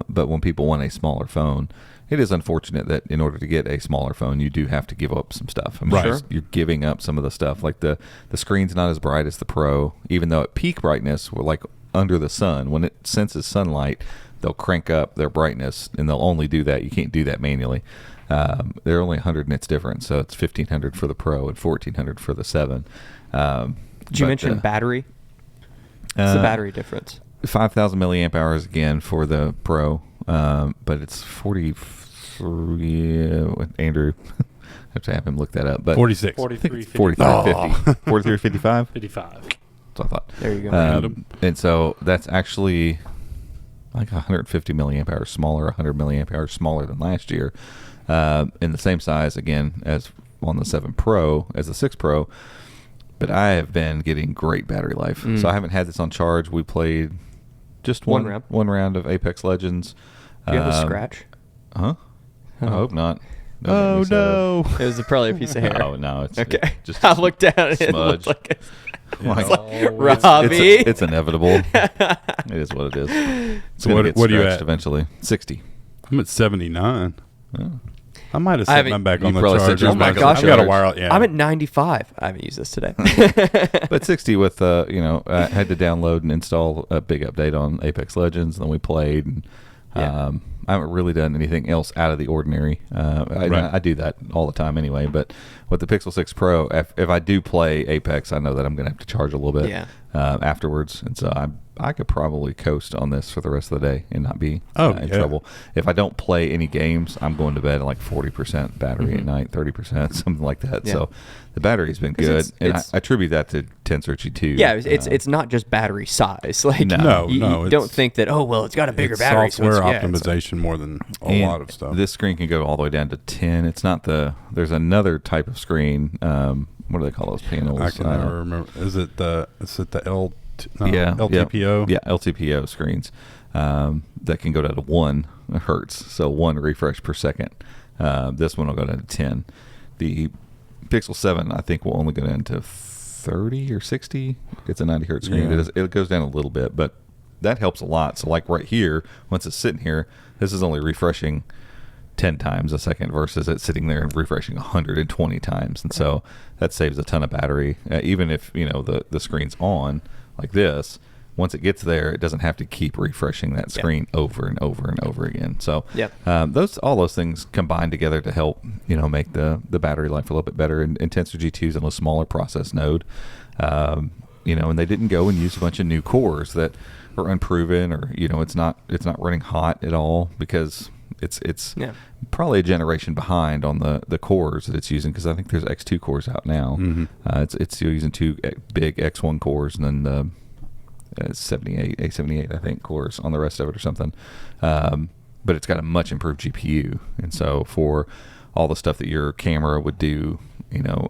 [SPEAKER 2] But when people want a smaller phone, it is unfortunate that in order to get a smaller phone, you do have to give up some stuff. I mean, you're giving up some of the stuff. Like the screen's not as bright as the Pro, even though at peak brightness, we're like under the sun. When it senses sunlight, they'll crank up their brightness, and they'll only do that. You can't do that manually. They're only 100 nits different, so it's 1,500 for the Pro and 1,400 for the 7.
[SPEAKER 1] Did you mention battery? What's the battery difference?
[SPEAKER 2] 5,000 milliamp hours again for the Pro, but it's 43. Andrew, I have to have him look that up. But
[SPEAKER 3] 46.
[SPEAKER 4] 43,
[SPEAKER 2] 43.50. 43.55.
[SPEAKER 4] 55.
[SPEAKER 2] That's what I thought.
[SPEAKER 1] There you go.
[SPEAKER 2] And so that's actually like 150 milliamp hours smaller, 100 milliamp hours smaller than last year, in the same size again as on the 7 Pro as the 6 Pro. But I have been getting great battery life. So I haven't had this on charge. We played just one round of Apex Legends.
[SPEAKER 1] Do you have a scratch?
[SPEAKER 2] Huh? I hope not.
[SPEAKER 3] Oh, no.
[SPEAKER 1] It was probably a piece of hair.
[SPEAKER 2] Oh, no. It's
[SPEAKER 1] Okay.
[SPEAKER 2] it's just
[SPEAKER 1] I looked down and it
[SPEAKER 2] smudge.
[SPEAKER 1] looked like
[SPEAKER 2] Like,
[SPEAKER 1] Robbie.
[SPEAKER 2] it's inevitable. It is what it is. It's
[SPEAKER 3] So
[SPEAKER 2] going to get
[SPEAKER 3] what are you
[SPEAKER 2] scratched
[SPEAKER 3] at?
[SPEAKER 2] eventually. 60.
[SPEAKER 3] I'm at 79.
[SPEAKER 2] Oh.
[SPEAKER 3] I might have
[SPEAKER 1] I
[SPEAKER 3] set
[SPEAKER 1] haven't-
[SPEAKER 3] mine back
[SPEAKER 2] you
[SPEAKER 3] on the
[SPEAKER 2] probably set
[SPEAKER 3] charger.
[SPEAKER 2] yours
[SPEAKER 1] Oh my
[SPEAKER 2] back on
[SPEAKER 1] gosh,
[SPEAKER 3] I've got a
[SPEAKER 2] charge.
[SPEAKER 3] wire. Yeah.
[SPEAKER 1] I'm at 95. I haven't used this today.
[SPEAKER 2] But 60 with, I had to download and install a big update on Apex Legends, and then we played. And, I haven't really done anything else out of the ordinary. I do that all the time anyway. But with the Pixel 6 Pro, if I do play Apex, I know that I'm going to have to charge a little bit afterwards. And so I could probably coast on this for the rest of the day and not be in trouble. If I don't play any games, I'm going to bed at like 40% battery at night, 30%, something like that. So the battery's been good. And I attribute that to Tensor G2.
[SPEAKER 1] Yeah, it's not just battery size. Like
[SPEAKER 3] No,
[SPEAKER 1] you don't think that, it's got a bigger
[SPEAKER 3] it's
[SPEAKER 1] battery.
[SPEAKER 3] software
[SPEAKER 1] so it's
[SPEAKER 3] optimization more than a lot of stuff.
[SPEAKER 2] This screen can go all the way down to 10. It's not there's another type of screen. What do they call those panels?
[SPEAKER 3] I can never remember. Is it the LTPO?
[SPEAKER 2] Yeah, LTPO screens that can go down to 1 hertz, so 1 refresh per second. This one will go down to 10. The Pixel 7, I think, will only go down to 30 or 60. It's a 90 hertz screen.
[SPEAKER 3] Yeah.
[SPEAKER 2] It goes down a little bit, but that helps a lot. So like right here, once it's sitting here, this is only refreshing 10 times a second versus it sitting there and refreshing 120 times. And so that saves a ton of battery. Even if, the screen's on like this, once it gets there, it doesn't have to keep refreshing that screen over and over and over again. So all those things combine together to help, make the battery life a little bit better. And Tensor G2 is on a smaller process node, and they didn't go and use a bunch of new cores that are unproven, or it's not running hot at all because it's probably a generation behind on the cores that it's using, because I think there's X2 cores out now. It's still using 2 big X1 cores and then the A78 I think cores on the rest of it or something. But it's got a much improved GPU, and so for all the stuff that your camera would do,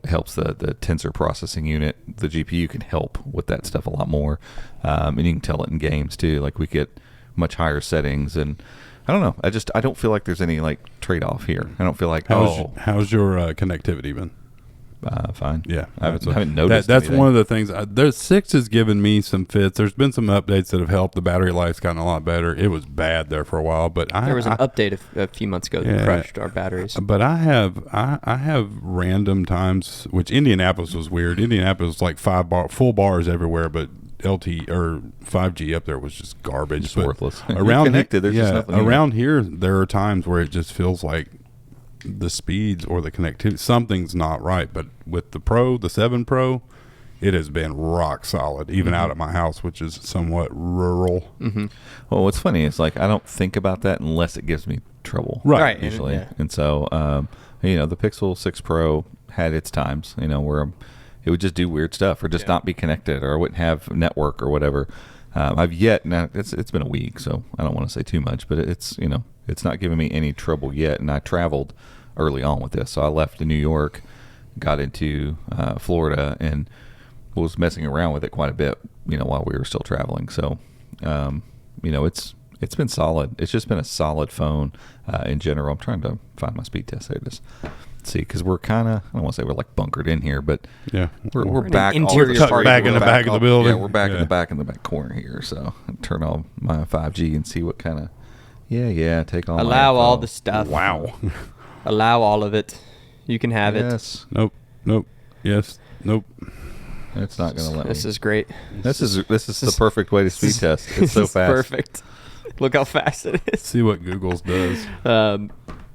[SPEAKER 2] helps the tensor processing unit. The GPU can help with that stuff a lot more, and you can tell it in games too. Like we get much higher settings, and I don't know. I don't feel like there's any trade off here. I don't feel like
[SPEAKER 3] how's your connectivity been?
[SPEAKER 2] Fine.
[SPEAKER 3] Yeah,
[SPEAKER 2] I haven't noticed.
[SPEAKER 3] That's
[SPEAKER 2] anything.
[SPEAKER 3] one of the things. The 6 has given me some fits. There's been some updates that have helped. The battery life's gotten a lot better. It was bad there for a while, but
[SPEAKER 1] there was an update a few months ago that crushed our batteries.
[SPEAKER 3] But I have random times, which Indianapolis was weird. Indianapolis was like full bars everywhere, but LT or 5G up there was just garbage.
[SPEAKER 2] It's worthless.
[SPEAKER 3] Around
[SPEAKER 2] connected, there's just nothing
[SPEAKER 3] around here, there are times where it just feels like the speeds or the connectivity. Something's not right. But with the 7 Pro, it has been rock solid, even out at my house, which is somewhat rural.
[SPEAKER 2] Well, what's funny is like I don't think about that unless it gives me trouble.
[SPEAKER 3] Right.
[SPEAKER 2] Usually.
[SPEAKER 1] Yeah.
[SPEAKER 2] And so, the Pixel 6 Pro had its times, where it would just do weird stuff or just not be connected or wouldn't have network or whatever. Now it's been a week, so I don't want to say too much, but it's not giving me any trouble yet. And I traveled early on with this, so I left in New York, got into Florida, and was messing around with it quite a bit, while we were still traveling. So, it's been solid. It's just been a solid phone in general. I'm trying to find my speed test there. Just see, because we're kind of, I don't want to say we're like bunkered in here, but we're back
[SPEAKER 1] interior
[SPEAKER 3] back in the back of the building.
[SPEAKER 2] Yeah, we're back in the back corner here. So turn on my 5G and see what kind of take on.
[SPEAKER 1] Allow all the stuff.
[SPEAKER 3] Wow.
[SPEAKER 1] Allow all of it. You can have it.
[SPEAKER 3] Nope. Yes. Nope.
[SPEAKER 2] It's not going to let me.
[SPEAKER 1] This is great.
[SPEAKER 2] This is the perfect way to speed test. It's so fast.
[SPEAKER 1] Perfect. Look how fast it is.
[SPEAKER 3] See what Google's does. There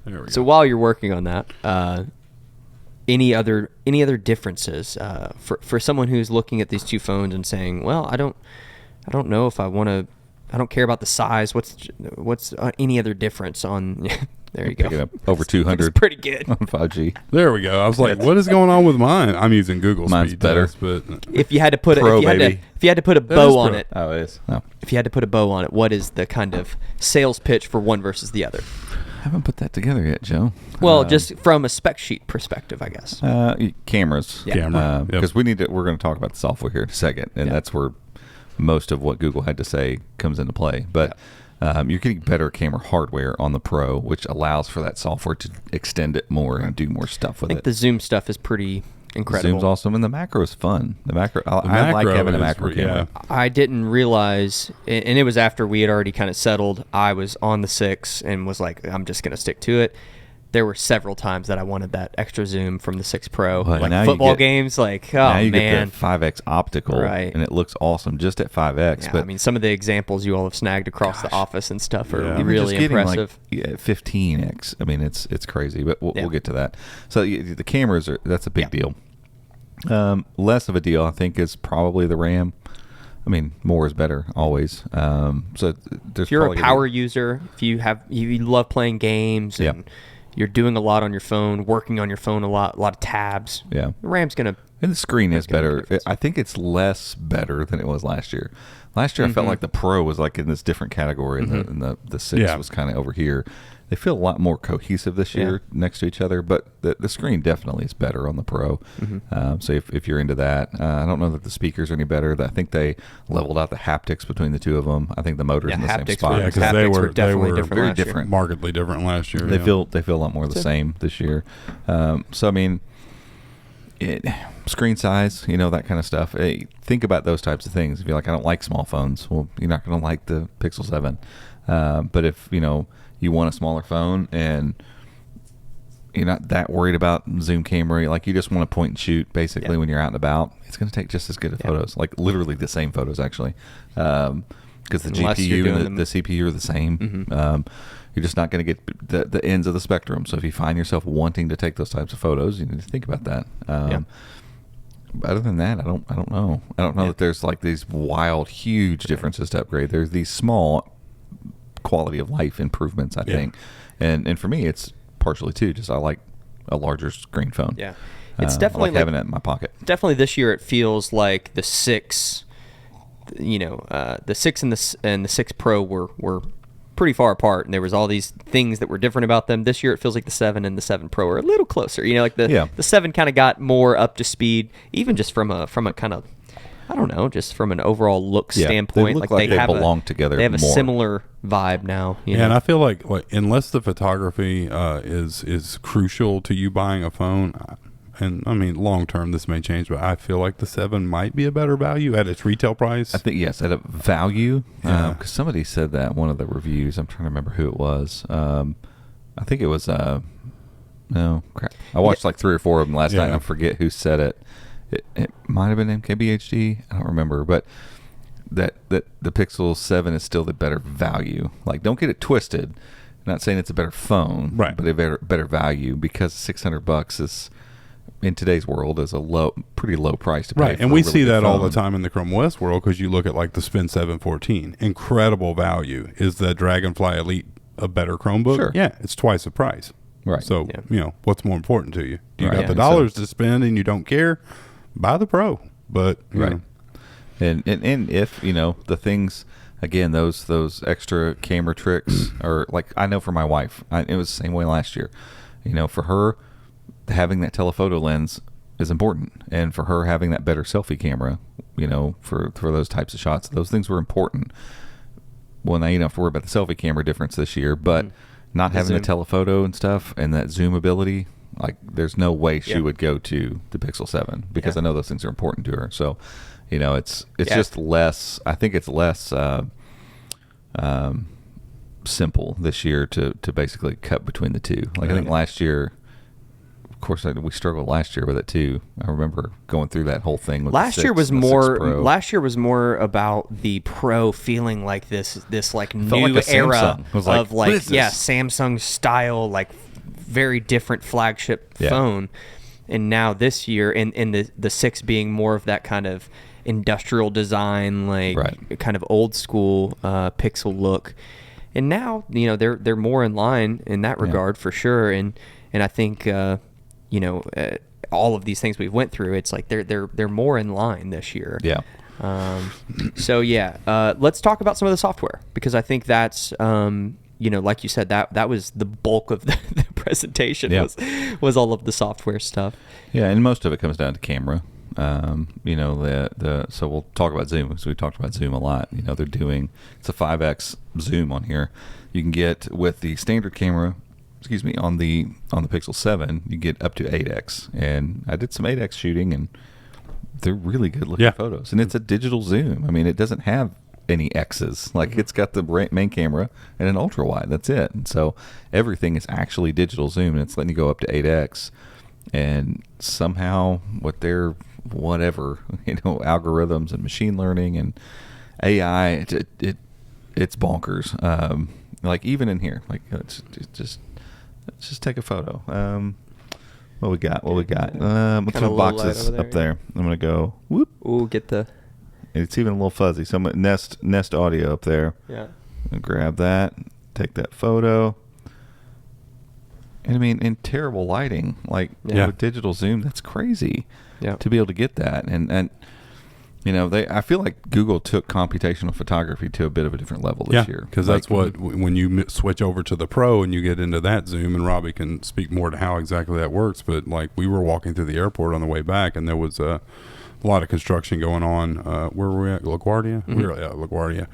[SPEAKER 3] we go.
[SPEAKER 1] So while you're working on that, any other differences for someone who's looking at these two phones and saying, well, I don't know if I want to. I don't care about the size. What's any other difference on? There you go.
[SPEAKER 2] Pick it up over 200.
[SPEAKER 1] It's pretty good
[SPEAKER 2] on 5G.
[SPEAKER 3] There we go. I was like, what is going on with mine? I'm using Google
[SPEAKER 2] Mine's
[SPEAKER 3] speed
[SPEAKER 2] better.
[SPEAKER 3] test, but
[SPEAKER 1] if you had to put
[SPEAKER 2] Pro,
[SPEAKER 1] if you
[SPEAKER 2] baby.
[SPEAKER 1] had to put a bow on
[SPEAKER 3] Pro.
[SPEAKER 1] it.
[SPEAKER 2] Oh, it is. No.
[SPEAKER 1] If you had to put a bow on it, what is the kind of sales pitch for one versus the other?
[SPEAKER 2] I haven't put that together yet, Joe.
[SPEAKER 1] Well, just from a spec sheet perspective, I guess.
[SPEAKER 2] Cameras.
[SPEAKER 1] Yeah.
[SPEAKER 3] Camera.
[SPEAKER 2] Because we're going to talk about the software here in a second, and that's where most of what Google had to say comes into play. But you're getting better camera hardware on the Pro, which allows for that software to extend it more and do more stuff with
[SPEAKER 1] I think
[SPEAKER 2] it.
[SPEAKER 1] the zoom stuff is pretty incredible.
[SPEAKER 2] Zoom's awesome, and the macro is fun. I like having a macro camera.
[SPEAKER 1] I didn't realize, and it was after we had already kind of settled. I was on the 6 and was like, I'm just going to stick to it. There were several times that I wanted that extra zoom from the 6 Pro,
[SPEAKER 2] But now
[SPEAKER 1] like
[SPEAKER 2] you
[SPEAKER 1] football
[SPEAKER 2] get-
[SPEAKER 1] games. Like,
[SPEAKER 2] Now
[SPEAKER 1] oh
[SPEAKER 2] you
[SPEAKER 1] man,
[SPEAKER 2] get the 5X optical,
[SPEAKER 1] Right.
[SPEAKER 2] and it looks awesome just at 5X.
[SPEAKER 1] yeah,
[SPEAKER 2] but
[SPEAKER 1] I mean, some of the examples you all have snagged across the office and stuff are
[SPEAKER 3] Yeah.
[SPEAKER 1] really
[SPEAKER 2] just getting,
[SPEAKER 1] impressive.
[SPEAKER 2] Like, 15X. I mean, it's crazy, but we'll
[SPEAKER 1] Yeah.
[SPEAKER 2] get to that. So the cameras that's a big deal. Less of a deal, I think, is probably the RAM. I mean, more is better always. So there's
[SPEAKER 1] If you're a
[SPEAKER 2] probably gonna
[SPEAKER 1] power user, if you love playing games and you're doing a lot on your phone, working on your phone a lot of tabs.
[SPEAKER 2] Yeah.
[SPEAKER 1] The RAM's gonna.
[SPEAKER 2] And the screen is
[SPEAKER 1] gonna make a
[SPEAKER 2] better.
[SPEAKER 1] difference.
[SPEAKER 2] I think it's less better than it was last year. Last year, I felt like the Pro was like in this different category, and the 6 was kind of over here. They feel a lot more cohesive this year next to each other, but the screen definitely is better on the Pro. So if you're into that, I don't know that the speakers are any better. I think they leveled out the haptics between the two of them. I think the motor's in the same
[SPEAKER 1] haptics
[SPEAKER 2] spot.
[SPEAKER 1] were-
[SPEAKER 3] Yeah, because
[SPEAKER 1] Haptics
[SPEAKER 3] they
[SPEAKER 1] were definitely
[SPEAKER 3] were
[SPEAKER 1] different
[SPEAKER 2] very
[SPEAKER 1] last year.
[SPEAKER 2] different.
[SPEAKER 3] markedly different last year.
[SPEAKER 2] They
[SPEAKER 3] yeah.
[SPEAKER 2] feel a lot more the same this year. So I mean, screen size, that kind of stuff. Hey, think about those types of things. If you're like, I don't like small phones, well, you're not going to like the Pixel 7. But if you want a smaller phone and you're not that worried about zoom camera, like you just want to point and shoot basically when you're out and about, it's going to take just as good of photos, like literally the same photos actually, because the
[SPEAKER 1] Unless you're
[SPEAKER 2] GPU
[SPEAKER 1] doing
[SPEAKER 2] and
[SPEAKER 1] them-
[SPEAKER 2] the CPU are the same. You're just not going to get the ends of the spectrum. So if you find yourself wanting to take those types of photos, you need to think about that. Other than that, I don't know. I don't know that there's like these wild, huge differences to upgrade. There's these small quality of life improvements, I think, and for me, it's partially too. Just I like a larger screen phone.
[SPEAKER 1] Yeah, it's
[SPEAKER 2] I
[SPEAKER 1] definitely
[SPEAKER 2] like having it in my pocket.
[SPEAKER 1] Definitely this year it feels like the 6. The 6 and the 6 Pro were pretty far apart, and there was all these things that were different about them. This year it feels like the 7 and the 7 Pro are a little closer. Like the 7 kind of got more up to speed, even just from a kind of, I don't know, just from an overall look standpoint.
[SPEAKER 2] They look like they belong together.
[SPEAKER 1] They have a
[SPEAKER 2] more.
[SPEAKER 1] similar vibe now.
[SPEAKER 3] Yeah, and I feel like unless the photography is crucial to you buying a phone, and I mean long term this may change, but I feel like the 7 might be a better value at its retail price.
[SPEAKER 2] I think yes, at a value. Because somebody said that in one of the reviews. I'm trying to remember who it was. I think it was. No, crap. I watched like 3 or 4 of them last night. And I forget who said it. It might have been MKBHD. I don't remember, but that the Pixel 7 is still the better value. Like, don't get it twisted. not saying it's a better phone,
[SPEAKER 3] Right.
[SPEAKER 2] but a better value, because $600 is, in today's world, is a pretty low price to pay.
[SPEAKER 3] Right,
[SPEAKER 2] for
[SPEAKER 3] and
[SPEAKER 2] a
[SPEAKER 3] we
[SPEAKER 2] really
[SPEAKER 3] see
[SPEAKER 2] good
[SPEAKER 3] that all the
[SPEAKER 2] phone.
[SPEAKER 3] time in the Chrome OS world, because you look at like the Spin 714, incredible value. Is the Dragonfly Elite a better Chromebook?
[SPEAKER 2] Sure.
[SPEAKER 3] Yeah, it's twice the price.
[SPEAKER 2] Right.
[SPEAKER 3] So,
[SPEAKER 1] Yeah.
[SPEAKER 3] what's more important to you? Do you
[SPEAKER 2] Right.
[SPEAKER 3] got the
[SPEAKER 2] Yeah,
[SPEAKER 3] dollars to spend and you don't care? Buy the Pro. But, you
[SPEAKER 2] Right.
[SPEAKER 3] know,
[SPEAKER 2] And if the things, again, those extra camera tricks are, like, I know for my wife, it was the same way last year. For her, having that telephoto lens is important, and for her having that better selfie camera, for those types of shots, those things were important. Well, now you don't have to worry about the selfie camera difference this year, but not having the telephoto and stuff and that zoom ability, like, there's no way she would go to the Pixel 7, because I know those things are important to her. So, it's just less. I think it's less simple this year to basically cut between the two. Like, I think last year, of course, we struggled last year with it too. I remember going through that whole thing with
[SPEAKER 1] Last
[SPEAKER 2] the 6,
[SPEAKER 1] year was
[SPEAKER 2] and the 6
[SPEAKER 1] more.
[SPEAKER 2] Pro.
[SPEAKER 1] Last year was more about the Pro feeling like this like
[SPEAKER 2] Felt
[SPEAKER 1] new
[SPEAKER 2] like a
[SPEAKER 1] era
[SPEAKER 2] Samsung. It was like,
[SPEAKER 1] of
[SPEAKER 2] what is this?
[SPEAKER 1] Samsung style, like very different flagship
[SPEAKER 2] Yeah.
[SPEAKER 1] phone. And now this year, and the 6 being more of that kind of industrial design, like
[SPEAKER 2] Right.
[SPEAKER 1] kind of old school Pixel look. And now they're more in line in that regard for sure. And I think all of these things we've went through, it's like they're more in line this year.
[SPEAKER 2] Yeah.
[SPEAKER 1] Let's talk about some of the software, because I think that's like you said, that was the bulk of the presentation. Was all of the software stuff.
[SPEAKER 2] Yeah, and most of it comes down to camera. So we'll talk about zoom, because we talked about zoom a lot. They're doing, it's a 5x zoom on here. You can get, with the standard camera, on the Pixel 7, you get up to 8x. And I did some 8x shooting, and they're really good looking photos. And it's a digital zoom. I mean, it doesn't have any X's. Like, it's got the main camera and an ultra wide. That's it. And so everything is actually digital zoom, and it's letting you go up to 8x. And somehow, with their algorithms and machine learning and AI, it's bonkers. Like, even in here, like, let's just take a photo. What we got? Let's
[SPEAKER 1] Kinda
[SPEAKER 2] do
[SPEAKER 1] low light
[SPEAKER 2] boxes
[SPEAKER 1] over there,
[SPEAKER 2] up there. I'm gonna go whoop.
[SPEAKER 1] Ooh, get the
[SPEAKER 2] It's even a little fuzzy. So I'm gonna Nest Audio up there.
[SPEAKER 1] yeah.
[SPEAKER 2] I'm gonna grab that, take that photo. And I mean, in terrible lighting, like with digital zoom, that's crazy.
[SPEAKER 1] Yeah.
[SPEAKER 2] To be able to get that, and I feel like Google took computational photography to a bit of a different level this year.
[SPEAKER 3] Because that's what, when you switch over to the Pro and you get into that zoom, and Robbie can speak more to how exactly that works, but like, we were walking through the airport on the way back, and there was a lot of construction going on. Where were we at? LaGuardia? We were at LaGuardia.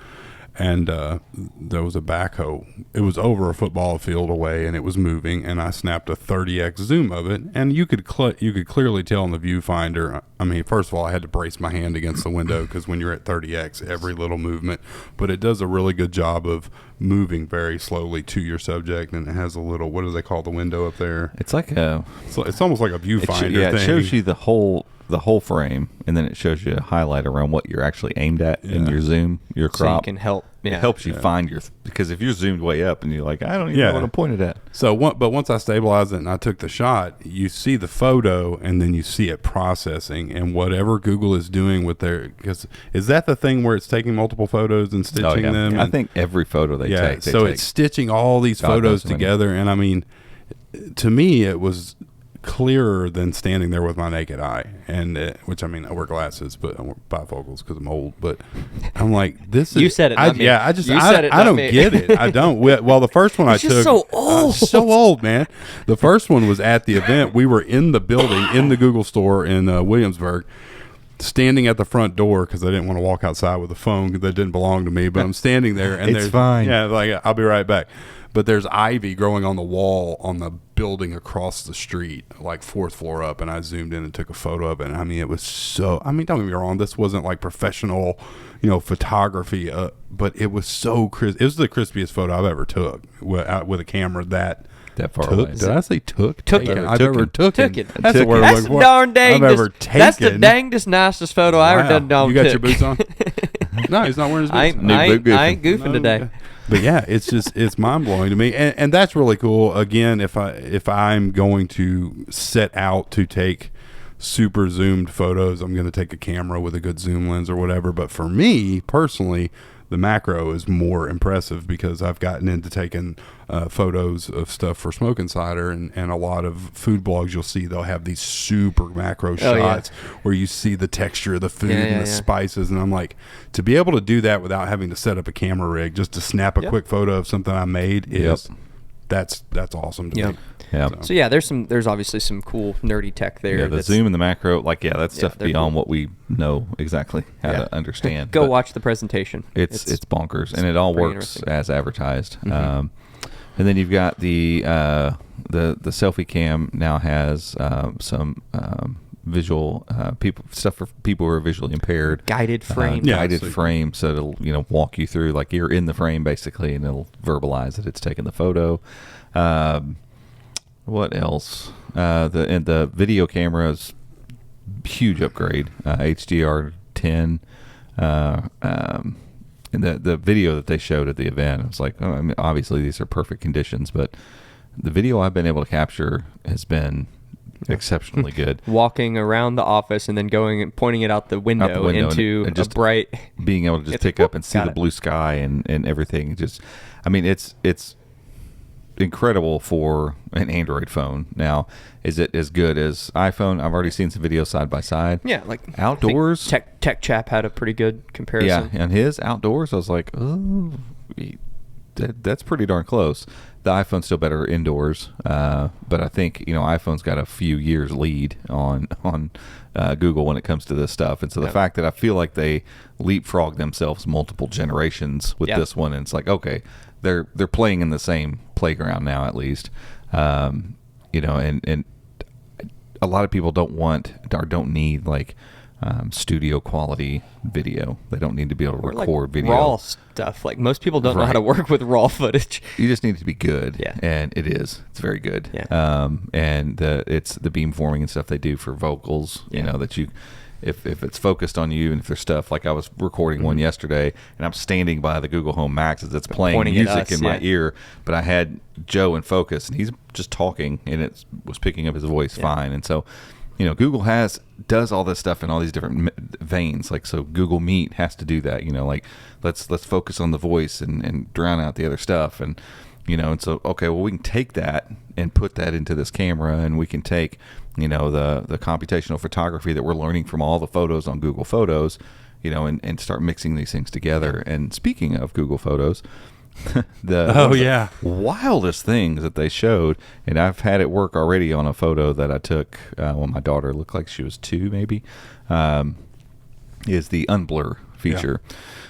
[SPEAKER 3] And there was a backhoe. It was over a football field away, and it was moving. And I snapped a 30x zoom of it, and you could clearly tell in the viewfinder. I mean, first of all, I had to brace my hand against the window, because when you're at 30x, every little movement. But it does a really good job of moving very slowly to your subject, and it has a little, what do they call the window up there?
[SPEAKER 2] it's like
[SPEAKER 3] It's almost like a viewfinder thing.
[SPEAKER 2] it shows you the whole frame, and then it shows you a highlight around what you're actually aimed at in your zoom, your crop.
[SPEAKER 1] So you can help.
[SPEAKER 2] It helps you find because if you're zoomed way up and you're like, I don't even know what I'm pointed at.
[SPEAKER 3] So, but once I stabilized it and I took the shot, you see the photo, and then you see it processing, and whatever Google is doing with because is that the thing where it's taking multiple photos and stitching them?
[SPEAKER 2] I think every photo they take.
[SPEAKER 3] So it's stitching all these photos together, and I mean, to me, it was clearer than standing there with my naked eye, and which, I mean, I wear glasses, but I wear bifocals because I'm old. But I'm like, this is
[SPEAKER 1] You said it, not me.
[SPEAKER 3] Yeah,
[SPEAKER 1] You said it,
[SPEAKER 3] I
[SPEAKER 1] not
[SPEAKER 3] don't
[SPEAKER 1] me.
[SPEAKER 3] get it. I don't. Well, the first one I
[SPEAKER 1] just
[SPEAKER 3] took,
[SPEAKER 1] so old.
[SPEAKER 3] so old, man. The first one was at the event. We were in the building, in the Google store in Williamsburg, standing at the front door because I didn't want to walk outside with a phone because that didn't belong to me. But I'm standing there, and
[SPEAKER 2] It's fine.
[SPEAKER 3] Yeah, like, I'll be right back. But there's ivy growing on the wall on the building across the street, like 4th floor up, and I zoomed in and took a photo of it. And I mean, it was so, I mean, don't get me wrong, this wasn't like professional, photography, but it was so crisp. It was the crispiest photo I've ever took with a camera that
[SPEAKER 2] far
[SPEAKER 3] took.
[SPEAKER 2] away.
[SPEAKER 3] Did I say took?
[SPEAKER 1] Took
[SPEAKER 3] Taken.
[SPEAKER 1] it.
[SPEAKER 3] I've
[SPEAKER 2] Took
[SPEAKER 3] ever
[SPEAKER 2] it.
[SPEAKER 3] taken.
[SPEAKER 1] Took it.
[SPEAKER 3] That's the word I'm
[SPEAKER 1] That's
[SPEAKER 3] looking
[SPEAKER 1] the
[SPEAKER 3] for.
[SPEAKER 1] darn dangest.
[SPEAKER 3] I've ever taken.
[SPEAKER 1] That's the dangest nicest photo I ever done.
[SPEAKER 3] You got your boots on? No, he's not wearing his boots.
[SPEAKER 1] I ain't goofing today.
[SPEAKER 3] But yeah, it's mind blowing to me, and that's really cool. Again, if I'm going to set out to take super zoomed photos, I'm going to take a camera with a good zoom lens or whatever. But for me personally, the macro is more impressive because I've gotten into taking photos of stuff for Smoke Insider, and a lot of food blogs you'll see they'll have these super macro shots where you see the texture of the food and the spices, and I'm like, to be able to do that without having to set up a camera rig, just to snap a quick photo of something I made is that's awesome to me.
[SPEAKER 1] Yeah. So there's obviously some cool nerdy tech there.
[SPEAKER 2] Yeah, the zoom and the macro, that's stuff beyond what we know exactly how to understand.
[SPEAKER 1] Go watch the presentation.
[SPEAKER 2] It's bonkers, and it all works as advertised. And then you've got the selfie cam now has some visual stuff for people who are visually impaired.
[SPEAKER 1] Guided frame.
[SPEAKER 2] Guided frame, so it'll walk you through like you're in the frame basically, and it'll verbalize that it's taking the photo. What else? The video camera's huge upgrade. HDR10. And the video that they showed at the event, it's like, I mean, obviously these are perfect conditions, but the video I've been able to capture has been exceptionally good.
[SPEAKER 1] Walking around the office and then going and pointing it out the window into
[SPEAKER 2] and just
[SPEAKER 1] a bright,
[SPEAKER 2] being able to just pick up and see the blue sky and everything. Just, I mean, it's incredible for an Android phone. Now, is it as good as iPhone? I've already seen some videos side by side.
[SPEAKER 1] Yeah, like
[SPEAKER 2] outdoors.
[SPEAKER 1] Tech Chap had a pretty good comparison.
[SPEAKER 2] Yeah, and his outdoors, I was like, oh, that's pretty darn close. The iPhone's still better indoors, but I think iPhone's got a few years lead on Google when it comes to this stuff. And so the fact that I feel like they leapfrogged themselves multiple generations with this one, and it's like, okay, they're playing in the same playground now at least, and a lot of people don't want or don't need like studio quality video. They don't need to be able to record video.
[SPEAKER 1] Raw stuff. Like most people don't know how to work with raw footage.
[SPEAKER 2] You just need it to be good.
[SPEAKER 1] Yeah.
[SPEAKER 2] And it is. It's very good.
[SPEAKER 1] Yeah.
[SPEAKER 2] And it's the beamforming and stuff they do for vocals, that you, if it's focused on you, and if there's stuff like I was recording one yesterday and I'm standing by the Google Home Max as it's playing music in my ear, but I had Joe in focus and he's just talking and it was picking up his voice fine. And so, Google does all this stuff in all these different veins. Like, so Google Meet has to do that, like let's focus on the voice and drown out the other stuff. And, and so, okay, well, we can take that and put that into this camera, and we can take, the computational photography that we're learning from all the photos on Google Photos, and start mixing these things together. And speaking of Google Photos, the wildest things that they showed, and I've had it work already on a photo that I took when my daughter looked like she was 2 maybe, is the unblur feature.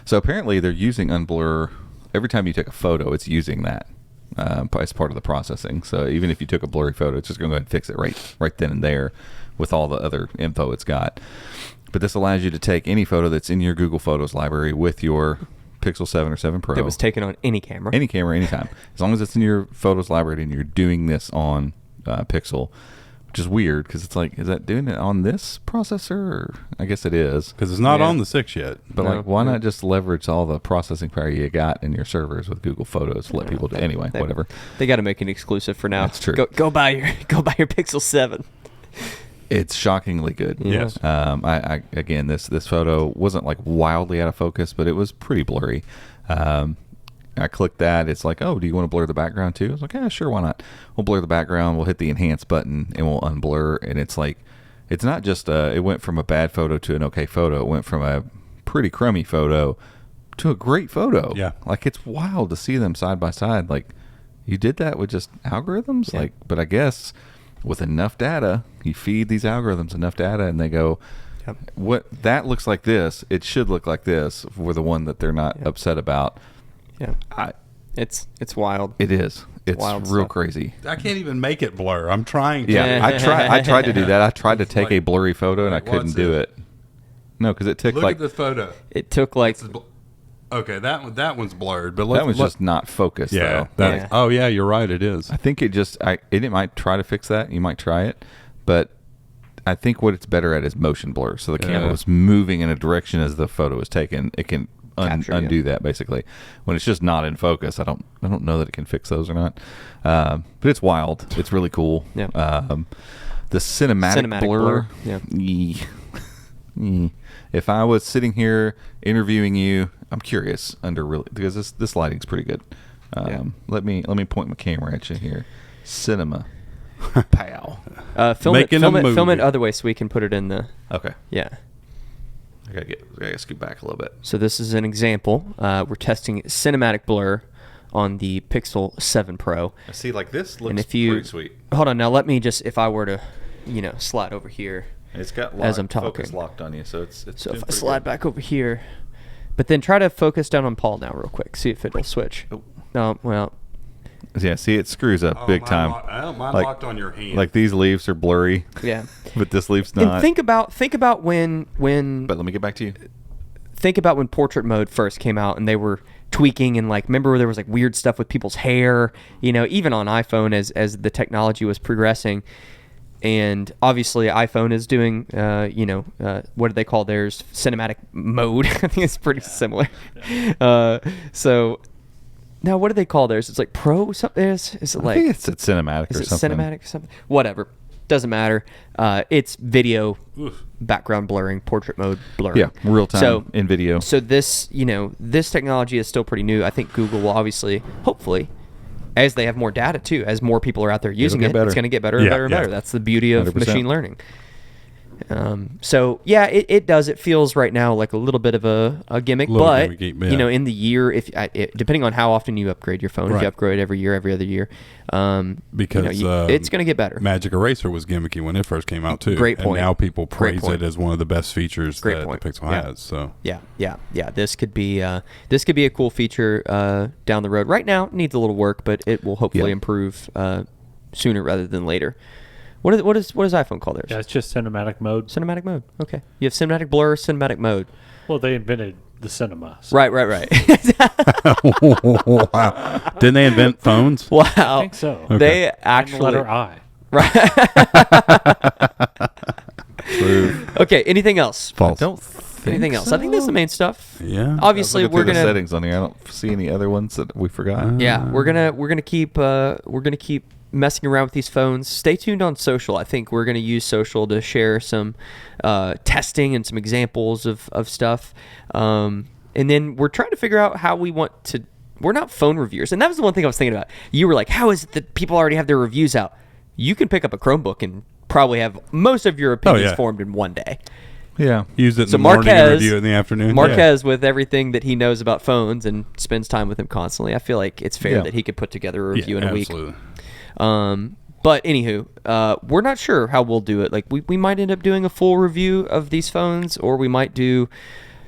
[SPEAKER 2] So apparently they're using unblur every time you take a photo. It's using that as part of the processing. So even if you took a blurry photo, it's just going to go ahead and fix it right then and there with all the other info it's got. But this allows you to take any photo that's in your Google Photos library with your Pixel 7 or 7 Pro.
[SPEAKER 1] That was taken on any camera.
[SPEAKER 2] Any camera, anytime. As long as it's in your Photos library and you're doing this on Pixel, which is weird because it's like, is that doing it on this processor? Or I guess it is.
[SPEAKER 3] Because it's not on the 6 yet.
[SPEAKER 2] But why not just leverage all the processing power you got in your servers with Google Photos to let people do anyway, whatever.
[SPEAKER 1] They got to make it exclusive for now.
[SPEAKER 2] That's true.
[SPEAKER 1] Go buy your Pixel 7.
[SPEAKER 2] It's shockingly good.
[SPEAKER 3] Yes.
[SPEAKER 2] I again, this photo wasn't like wildly out of focus, but it was pretty blurry. I clicked that. It's like, oh, do you want to blur the background too? I was like, yeah, sure, why not? We'll blur the background. We'll hit the enhance button and we'll unblur. And it's like, it's not just it went from a bad photo to an okay photo. It went from a pretty crummy photo to a great photo.
[SPEAKER 3] Yeah.
[SPEAKER 2] Like, it's wild to see them side by side. Like, you did that with just algorithms?
[SPEAKER 1] Yeah.
[SPEAKER 2] Like, but I guess with enough data, you feed these algorithms enough data and they go, what that looks like this, it should look like this for the one that they're not upset about.
[SPEAKER 1] Yeah. It's wild.
[SPEAKER 2] It is. It's
[SPEAKER 1] wild
[SPEAKER 2] real
[SPEAKER 1] stuff.
[SPEAKER 2] crazy.
[SPEAKER 3] I can't even make it blur. I'm trying to.
[SPEAKER 2] Yeah, I tried to do that. I tried to take a blurry photo and I couldn't do it. No, because it took
[SPEAKER 3] Look at the photo.
[SPEAKER 1] It took like...
[SPEAKER 3] Okay, that one's blurred, but
[SPEAKER 2] that was just not focused.
[SPEAKER 3] Yeah.
[SPEAKER 2] Though.
[SPEAKER 3] Oh yeah, you're right. It is.
[SPEAKER 2] I think it might try to fix that. You might try it, but I think what it's better at is motion blur. So the camera was moving in a direction as the photo was taken. It can
[SPEAKER 1] capture,
[SPEAKER 2] undo that basically. When it's just not in focus, I don't know that it can fix those or not. But it's wild. It's really cool.
[SPEAKER 1] Yeah.
[SPEAKER 2] The cinematic blur.
[SPEAKER 1] Yeah.
[SPEAKER 2] If I was sitting here interviewing you, I'm curious because this lighting's pretty good. Let me point my camera at you here. Cinema. Pow.
[SPEAKER 1] Film
[SPEAKER 3] Making a movie.
[SPEAKER 1] it other way so we can put it in the.
[SPEAKER 2] Okay.
[SPEAKER 1] Yeah.
[SPEAKER 2] I gotta scoot back a little bit.
[SPEAKER 1] So this is an example. We're testing cinematic blur on the Pixel 7 Pro.
[SPEAKER 2] I see. Like this looks
[SPEAKER 1] And if you
[SPEAKER 2] pretty sweet.
[SPEAKER 1] hold on, now let me just, if I were to, slide over here.
[SPEAKER 2] It's got
[SPEAKER 1] as I'm
[SPEAKER 2] focus
[SPEAKER 1] talking.
[SPEAKER 2] locked on you, so it's.
[SPEAKER 1] So
[SPEAKER 2] doing
[SPEAKER 1] if I
[SPEAKER 2] pretty
[SPEAKER 1] slide
[SPEAKER 2] good.
[SPEAKER 1] back over here, but then try to focus down on Paul now real quick. See if it'll switch.
[SPEAKER 2] Oh.
[SPEAKER 1] No, well,
[SPEAKER 2] Yeah, see, it screws up big time.
[SPEAKER 3] Mine
[SPEAKER 2] Like-
[SPEAKER 3] locked on your hand.
[SPEAKER 2] Like these leaves are blurry,
[SPEAKER 1] yeah.
[SPEAKER 2] but this leaf's
[SPEAKER 1] And
[SPEAKER 2] not.
[SPEAKER 1] think about when
[SPEAKER 2] But let me get back to you.
[SPEAKER 1] think about when portrait mode first came out and they were tweaking and remember where there was weird stuff with people's hair, even on iPhone as the technology was progressing. And obviously iPhone is doing, what do they call theirs? Cinematic mode. I think it's pretty similar. So now what do they call theirs? It's like Pro something. Is it
[SPEAKER 2] I think it's cinematic
[SPEAKER 1] is
[SPEAKER 2] or
[SPEAKER 1] it
[SPEAKER 2] something.
[SPEAKER 1] cinematic or something? Whatever. Doesn't matter. It's video background blurring, portrait mode blurring.
[SPEAKER 2] Yeah, real time in video.
[SPEAKER 1] So this, this technology is still pretty new. I think Google will obviously, hopefully, as they have more data too, as more people are out there using
[SPEAKER 2] get
[SPEAKER 1] it,
[SPEAKER 2] better.
[SPEAKER 1] it's going to get better and
[SPEAKER 3] Yeah,
[SPEAKER 1] better and
[SPEAKER 3] yeah.
[SPEAKER 1] better. That's the beauty of
[SPEAKER 2] 100%.
[SPEAKER 1] machine learning. So yeah, it does. It feels right now like a little bit of a gimmick,
[SPEAKER 3] Little
[SPEAKER 1] but
[SPEAKER 3] gimmicky, yeah.
[SPEAKER 1] in the year, depending on how often you upgrade your phone, if
[SPEAKER 3] Right.
[SPEAKER 1] you upgrade every year, every other year,
[SPEAKER 3] because
[SPEAKER 1] it's going to get better.
[SPEAKER 3] Magic Eraser was gimmicky when it first came out too.
[SPEAKER 1] Great point.
[SPEAKER 3] And now people
[SPEAKER 1] Great
[SPEAKER 3] praise
[SPEAKER 1] point.
[SPEAKER 3] it as one of the best features
[SPEAKER 1] Great
[SPEAKER 3] that
[SPEAKER 1] point.
[SPEAKER 3] the Pixel
[SPEAKER 1] Yeah.
[SPEAKER 3] has. So
[SPEAKER 1] Yeah. This could be a cool feature down the road. Right now, it needs a little work, but it will hopefully
[SPEAKER 2] Yeah.
[SPEAKER 1] improve sooner rather than later. What does iPhone call theirs?
[SPEAKER 4] Yeah, it's just cinematic mode.
[SPEAKER 1] Cinematic mode. Okay. You have cinematic blur, cinematic mode.
[SPEAKER 4] Well, they invented the cinema. So
[SPEAKER 1] Right.
[SPEAKER 3] wow. Didn't they invent phones?
[SPEAKER 1] Wow.
[SPEAKER 4] I think so.
[SPEAKER 1] They
[SPEAKER 4] And the
[SPEAKER 1] actually.
[SPEAKER 4] letter I.
[SPEAKER 2] True.
[SPEAKER 1] Okay. Anything else?
[SPEAKER 3] False.
[SPEAKER 2] Don't think
[SPEAKER 1] Anything else? I think that's the main stuff.
[SPEAKER 3] Yeah.
[SPEAKER 1] Obviously,
[SPEAKER 2] Looking
[SPEAKER 1] we're
[SPEAKER 2] through the
[SPEAKER 1] gonna.
[SPEAKER 2] settings on here. I don't see any other ones that we forgot.
[SPEAKER 1] Yeah, we're gonna keep messing around with these phones. Stay tuned on social. I think we're gonna use social to share some testing and some examples of stuff. And then we're trying to figure out how we want to. We're not phone reviewers, and that was the one thing I was thinking about. You were like, "How is it that people already have their reviews out?" You can pick up a Chromebook and probably have most of your opinions
[SPEAKER 3] yeah.
[SPEAKER 1] formed in one day.
[SPEAKER 2] Yeah.
[SPEAKER 3] Use it in
[SPEAKER 1] So
[SPEAKER 3] the morning and
[SPEAKER 1] Marquez-
[SPEAKER 3] review it in the afternoon.
[SPEAKER 1] Marquez, with everything that he knows about phones and spends time with him constantly, I feel like it's fair
[SPEAKER 2] Yeah.
[SPEAKER 1] that he could put together a
[SPEAKER 3] Yeah,
[SPEAKER 1] review in a week.
[SPEAKER 3] absolutely.
[SPEAKER 1] But anywho, we're not sure how we'll do it. Like we might end up doing a full review of these phones, or we might do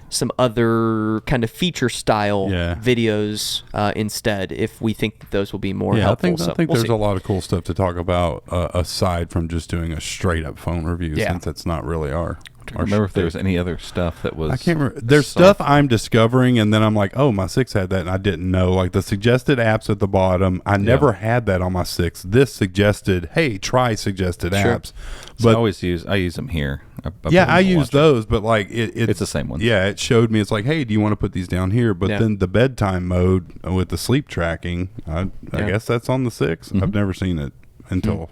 [SPEAKER 1] some other kind of feature style
[SPEAKER 3] Yeah.
[SPEAKER 1] videos instead if we think that those will be more
[SPEAKER 3] Yeah,
[SPEAKER 1] helpful.
[SPEAKER 3] I think
[SPEAKER 1] we'll
[SPEAKER 3] there's
[SPEAKER 1] see.
[SPEAKER 3] a lot of cool stuff to talk about aside from just doing a straight up phone review,
[SPEAKER 1] Yeah.
[SPEAKER 3] since that's not really our.
[SPEAKER 2] I remember if there was any other stuff that was.
[SPEAKER 3] I can't remember. There's stuff I'm discovering, and then I'm like, oh, my 6 had that, and I didn't know. Like the suggested apps at the bottom, I never had that on my 6. This suggested, hey, try suggested
[SPEAKER 1] Sure.
[SPEAKER 3] apps.
[SPEAKER 2] But
[SPEAKER 3] But
[SPEAKER 2] I use them here. I put
[SPEAKER 3] yeah,
[SPEAKER 2] them
[SPEAKER 3] I
[SPEAKER 2] to
[SPEAKER 3] use
[SPEAKER 2] watch
[SPEAKER 3] those, but like it's
[SPEAKER 2] the same ones.
[SPEAKER 3] Yeah, it showed me. It's like, hey, do you want to put these down here? But
[SPEAKER 1] Yeah.
[SPEAKER 3] then the bedtime mode with the sleep tracking, I
[SPEAKER 1] Yeah.
[SPEAKER 3] guess that's on the 6. I've never seen it until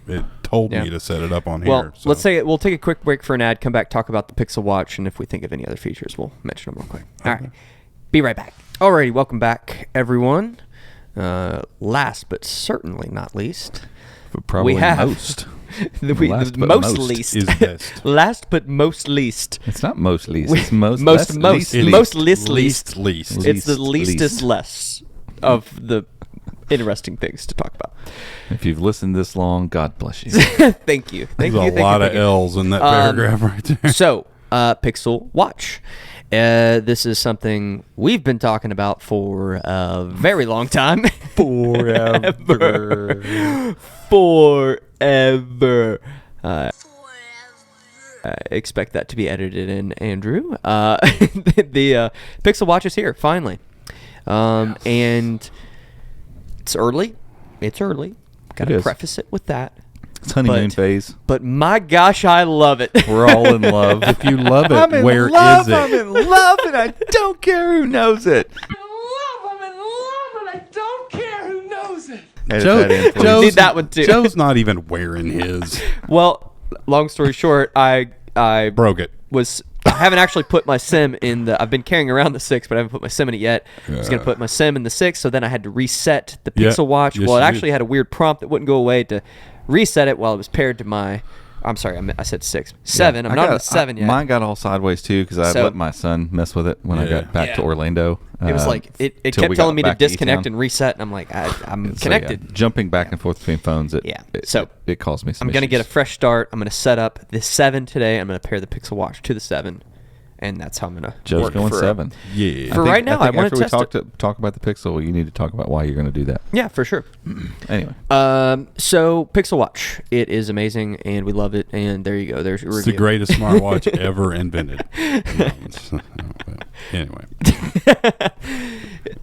[SPEAKER 3] it told
[SPEAKER 1] Yeah.
[SPEAKER 3] me to set it up on
[SPEAKER 1] Well,
[SPEAKER 3] here. So.
[SPEAKER 1] let's say we'll take a quick break for an ad, come back, talk about the Pixel Watch, and if we think of any other features, we'll mention them real quick. All right. Be right back. Alrighty, welcome back, everyone. Last but certainly not least,
[SPEAKER 2] But probably
[SPEAKER 1] we have
[SPEAKER 2] most.
[SPEAKER 1] the
[SPEAKER 2] Last but
[SPEAKER 1] most
[SPEAKER 2] most
[SPEAKER 1] least
[SPEAKER 3] is best.
[SPEAKER 1] last but most least.
[SPEAKER 2] It's not most least.
[SPEAKER 1] We-
[SPEAKER 2] It's most
[SPEAKER 1] most-
[SPEAKER 2] less
[SPEAKER 1] most-
[SPEAKER 2] least.
[SPEAKER 1] most least.
[SPEAKER 3] least.
[SPEAKER 1] It's the
[SPEAKER 2] least.
[SPEAKER 1] leastest less of the interesting things to talk about.
[SPEAKER 2] If you've listened this long, God bless you.
[SPEAKER 1] Thank you. Thank
[SPEAKER 3] There's
[SPEAKER 1] you.
[SPEAKER 3] a lot of L's in that paragraph right there.
[SPEAKER 1] So, Pixel Watch. This is something we've been talking about for a very long time.
[SPEAKER 2] Forever.
[SPEAKER 1] Forever. Expect that to be edited in, Andrew. The Pixel Watch is here, finally. And it's early. It's early. Got
[SPEAKER 2] It
[SPEAKER 1] to
[SPEAKER 2] is.
[SPEAKER 1] preface it with that.
[SPEAKER 2] It's honeymoon phase.
[SPEAKER 1] But my gosh, I love it.
[SPEAKER 2] We're all in love.
[SPEAKER 3] If you love it,
[SPEAKER 1] I'm in
[SPEAKER 3] where
[SPEAKER 1] love,
[SPEAKER 3] is it?
[SPEAKER 1] I'm in love, and I don't care who knows it.
[SPEAKER 5] I'm in love, and I don't care who knows it.
[SPEAKER 2] Edit that in, please.
[SPEAKER 1] Joe- Need that one, too.
[SPEAKER 3] Joe's not even wearing his.
[SPEAKER 1] Well, long story short, I
[SPEAKER 3] Broke it.
[SPEAKER 1] I haven't actually put my SIM in the. I've been carrying around the 6, but I haven't put my SIM in it yet. I was gonna put my SIM in the 6, so then I had to reset the
[SPEAKER 3] Yeah.
[SPEAKER 1] Pixel Watch.
[SPEAKER 3] Yes,
[SPEAKER 1] Well, it
[SPEAKER 3] you
[SPEAKER 1] actually
[SPEAKER 3] did.
[SPEAKER 1] had a weird prompt that wouldn't go away to reset it while it was paired to my. I'm sorry, I said 6, 7. I'm not on the 7 yet.
[SPEAKER 2] Mine got all sideways too because I
[SPEAKER 1] So-
[SPEAKER 2] let my son mess with it when I
[SPEAKER 3] Yeah.
[SPEAKER 2] got back to
[SPEAKER 1] Yeah.
[SPEAKER 2] Orlando.
[SPEAKER 1] It was like it
[SPEAKER 2] till we
[SPEAKER 1] kept
[SPEAKER 2] got
[SPEAKER 1] telling me to
[SPEAKER 2] back to
[SPEAKER 1] disconnect
[SPEAKER 2] E-Town.
[SPEAKER 1] and reset, and I'm like, I'm
[SPEAKER 2] So, yeah,
[SPEAKER 1] connected.
[SPEAKER 2] jumping back and forth between phones.
[SPEAKER 1] So,
[SPEAKER 2] it caused me some.
[SPEAKER 1] I'm gonna get a
[SPEAKER 2] issues.
[SPEAKER 1] fresh start. I'm gonna set up the 7 today. I'm gonna pair the Pixel Watch to the 7, and that's how I'm gonna.
[SPEAKER 2] Joe's
[SPEAKER 1] work
[SPEAKER 2] going
[SPEAKER 1] for
[SPEAKER 2] 7.
[SPEAKER 3] Yeah.
[SPEAKER 1] For right now, I wanna
[SPEAKER 2] after we
[SPEAKER 1] test
[SPEAKER 2] talk about the Pixel, you need to talk about why you're going to do that.
[SPEAKER 1] Yeah, for sure.
[SPEAKER 2] Anyway,
[SPEAKER 1] So Pixel Watch, it is amazing, and we love it. And there you go. There's your
[SPEAKER 3] It's the
[SPEAKER 1] review.
[SPEAKER 3] greatest smartwatch ever invented. Anyway.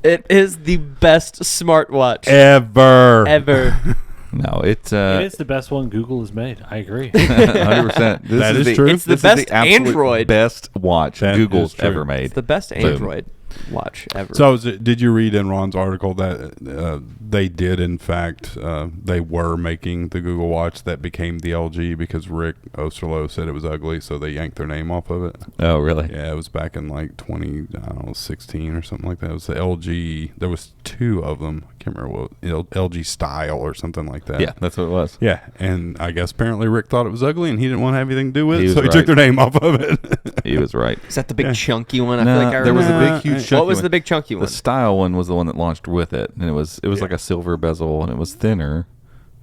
[SPEAKER 1] It is the best smartwatch
[SPEAKER 3] Ever.
[SPEAKER 1] ever.
[SPEAKER 2] no, it's
[SPEAKER 4] It is the best one Google has made. I agree.
[SPEAKER 2] 100%.
[SPEAKER 3] That is true.
[SPEAKER 1] It's the best Android.
[SPEAKER 2] best watch
[SPEAKER 3] That
[SPEAKER 2] Google's
[SPEAKER 3] is true.
[SPEAKER 2] ever made.
[SPEAKER 1] It's the best
[SPEAKER 2] Boom.
[SPEAKER 1] Android watch ever.
[SPEAKER 3] So, did you read in Ron's article that they did, in fact, they were making the Google Watch that became the LG because Rick Osterloh said it was ugly, so they yanked their name off of it?
[SPEAKER 2] Oh, really?
[SPEAKER 3] Yeah, it was back in like 2016 or something like that. It was the LG. There was 2 of them. I can't remember what LG Style or something like that.
[SPEAKER 2] Yeah, that's what it was.
[SPEAKER 3] Yeah, and I guess apparently Rick thought it was ugly and he didn't want to have anything to do with
[SPEAKER 2] He
[SPEAKER 3] it,
[SPEAKER 2] was
[SPEAKER 3] so he
[SPEAKER 2] right.
[SPEAKER 3] took their name off of it.
[SPEAKER 2] He was right.
[SPEAKER 1] Is that the big chunky one? I
[SPEAKER 2] No,
[SPEAKER 1] feel like I
[SPEAKER 2] there was a
[SPEAKER 1] remember.
[SPEAKER 2] big, huge.
[SPEAKER 1] What
[SPEAKER 2] chunky
[SPEAKER 1] was
[SPEAKER 2] one.
[SPEAKER 1] the big chunky one?
[SPEAKER 2] The Style one was the one that launched with it, and it was
[SPEAKER 3] Yeah.
[SPEAKER 2] like a silver bezel, and it was thinner,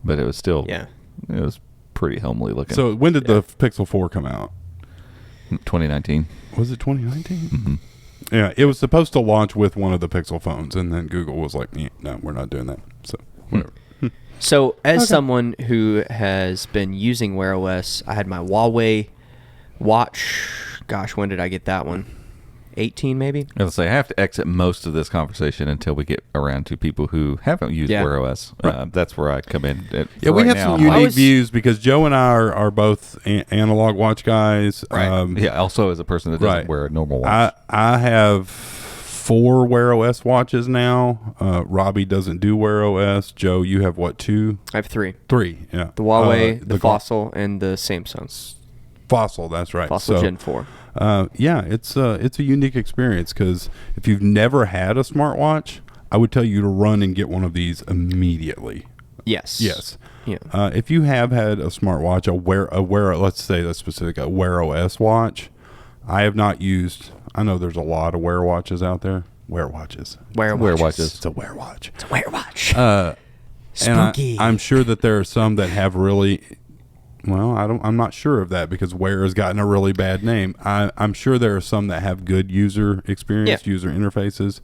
[SPEAKER 2] but it was still
[SPEAKER 1] Yeah.
[SPEAKER 2] It was pretty homely looking.
[SPEAKER 3] So when did the Pixel 4 come out?
[SPEAKER 2] 2019.
[SPEAKER 3] Was it 2019?
[SPEAKER 2] Mm-hmm.
[SPEAKER 3] Yeah, it was supposed to launch with one of the Pixel phones, and then Google was like, no, we're not doing that. So, whatever.
[SPEAKER 1] So, as someone who has been using Wear OS, I had my Huawei watch. Gosh, when did I get that one? 18 maybe?
[SPEAKER 2] I was say I have to exit most of this conversation until we get around to people who haven't used
[SPEAKER 1] Yeah.
[SPEAKER 2] Wear OS. That's where I come in.
[SPEAKER 3] Yeah, we
[SPEAKER 2] right
[SPEAKER 3] have
[SPEAKER 2] now,
[SPEAKER 3] some
[SPEAKER 2] I'm
[SPEAKER 3] unique
[SPEAKER 2] like-
[SPEAKER 3] views because Joe and I are both analog watch guys.
[SPEAKER 2] Right. Yeah. Also, as a person that doesn't
[SPEAKER 3] right.
[SPEAKER 2] wear a normal watch.
[SPEAKER 3] I have 4 Wear OS watches now. Robbie doesn't do Wear OS. Joe, you have what, 2?
[SPEAKER 1] I have 3.
[SPEAKER 3] 3, yeah.
[SPEAKER 1] The Huawei, the
[SPEAKER 3] Gla-
[SPEAKER 1] Fossil, and the Samsung.
[SPEAKER 3] Fossil, that's right.
[SPEAKER 1] Fossil
[SPEAKER 3] So,
[SPEAKER 1] Gen 4.
[SPEAKER 3] yeah, it's a unique experience because if you've never had a smartwatch, I would tell you to run and get one of these immediately.
[SPEAKER 1] Yes.
[SPEAKER 3] Yes.
[SPEAKER 1] Yeah.
[SPEAKER 3] If you have had a smartwatch, let's say that's specific, a Wear OS watch, I have not used. I know there's a lot of Wear watches out there. Wear watches.
[SPEAKER 1] Wear
[SPEAKER 2] Wear
[SPEAKER 1] watches.
[SPEAKER 2] watches.
[SPEAKER 3] It's a Wear watch.
[SPEAKER 1] It's a Wear watch.
[SPEAKER 3] And
[SPEAKER 1] Spooky.
[SPEAKER 3] I'm sure that there are some that have really. Well, I'm not sure of that because Wear has gotten a really bad name. I'm sure there are some that have good user experience,
[SPEAKER 1] Yeah.
[SPEAKER 3] user interfaces,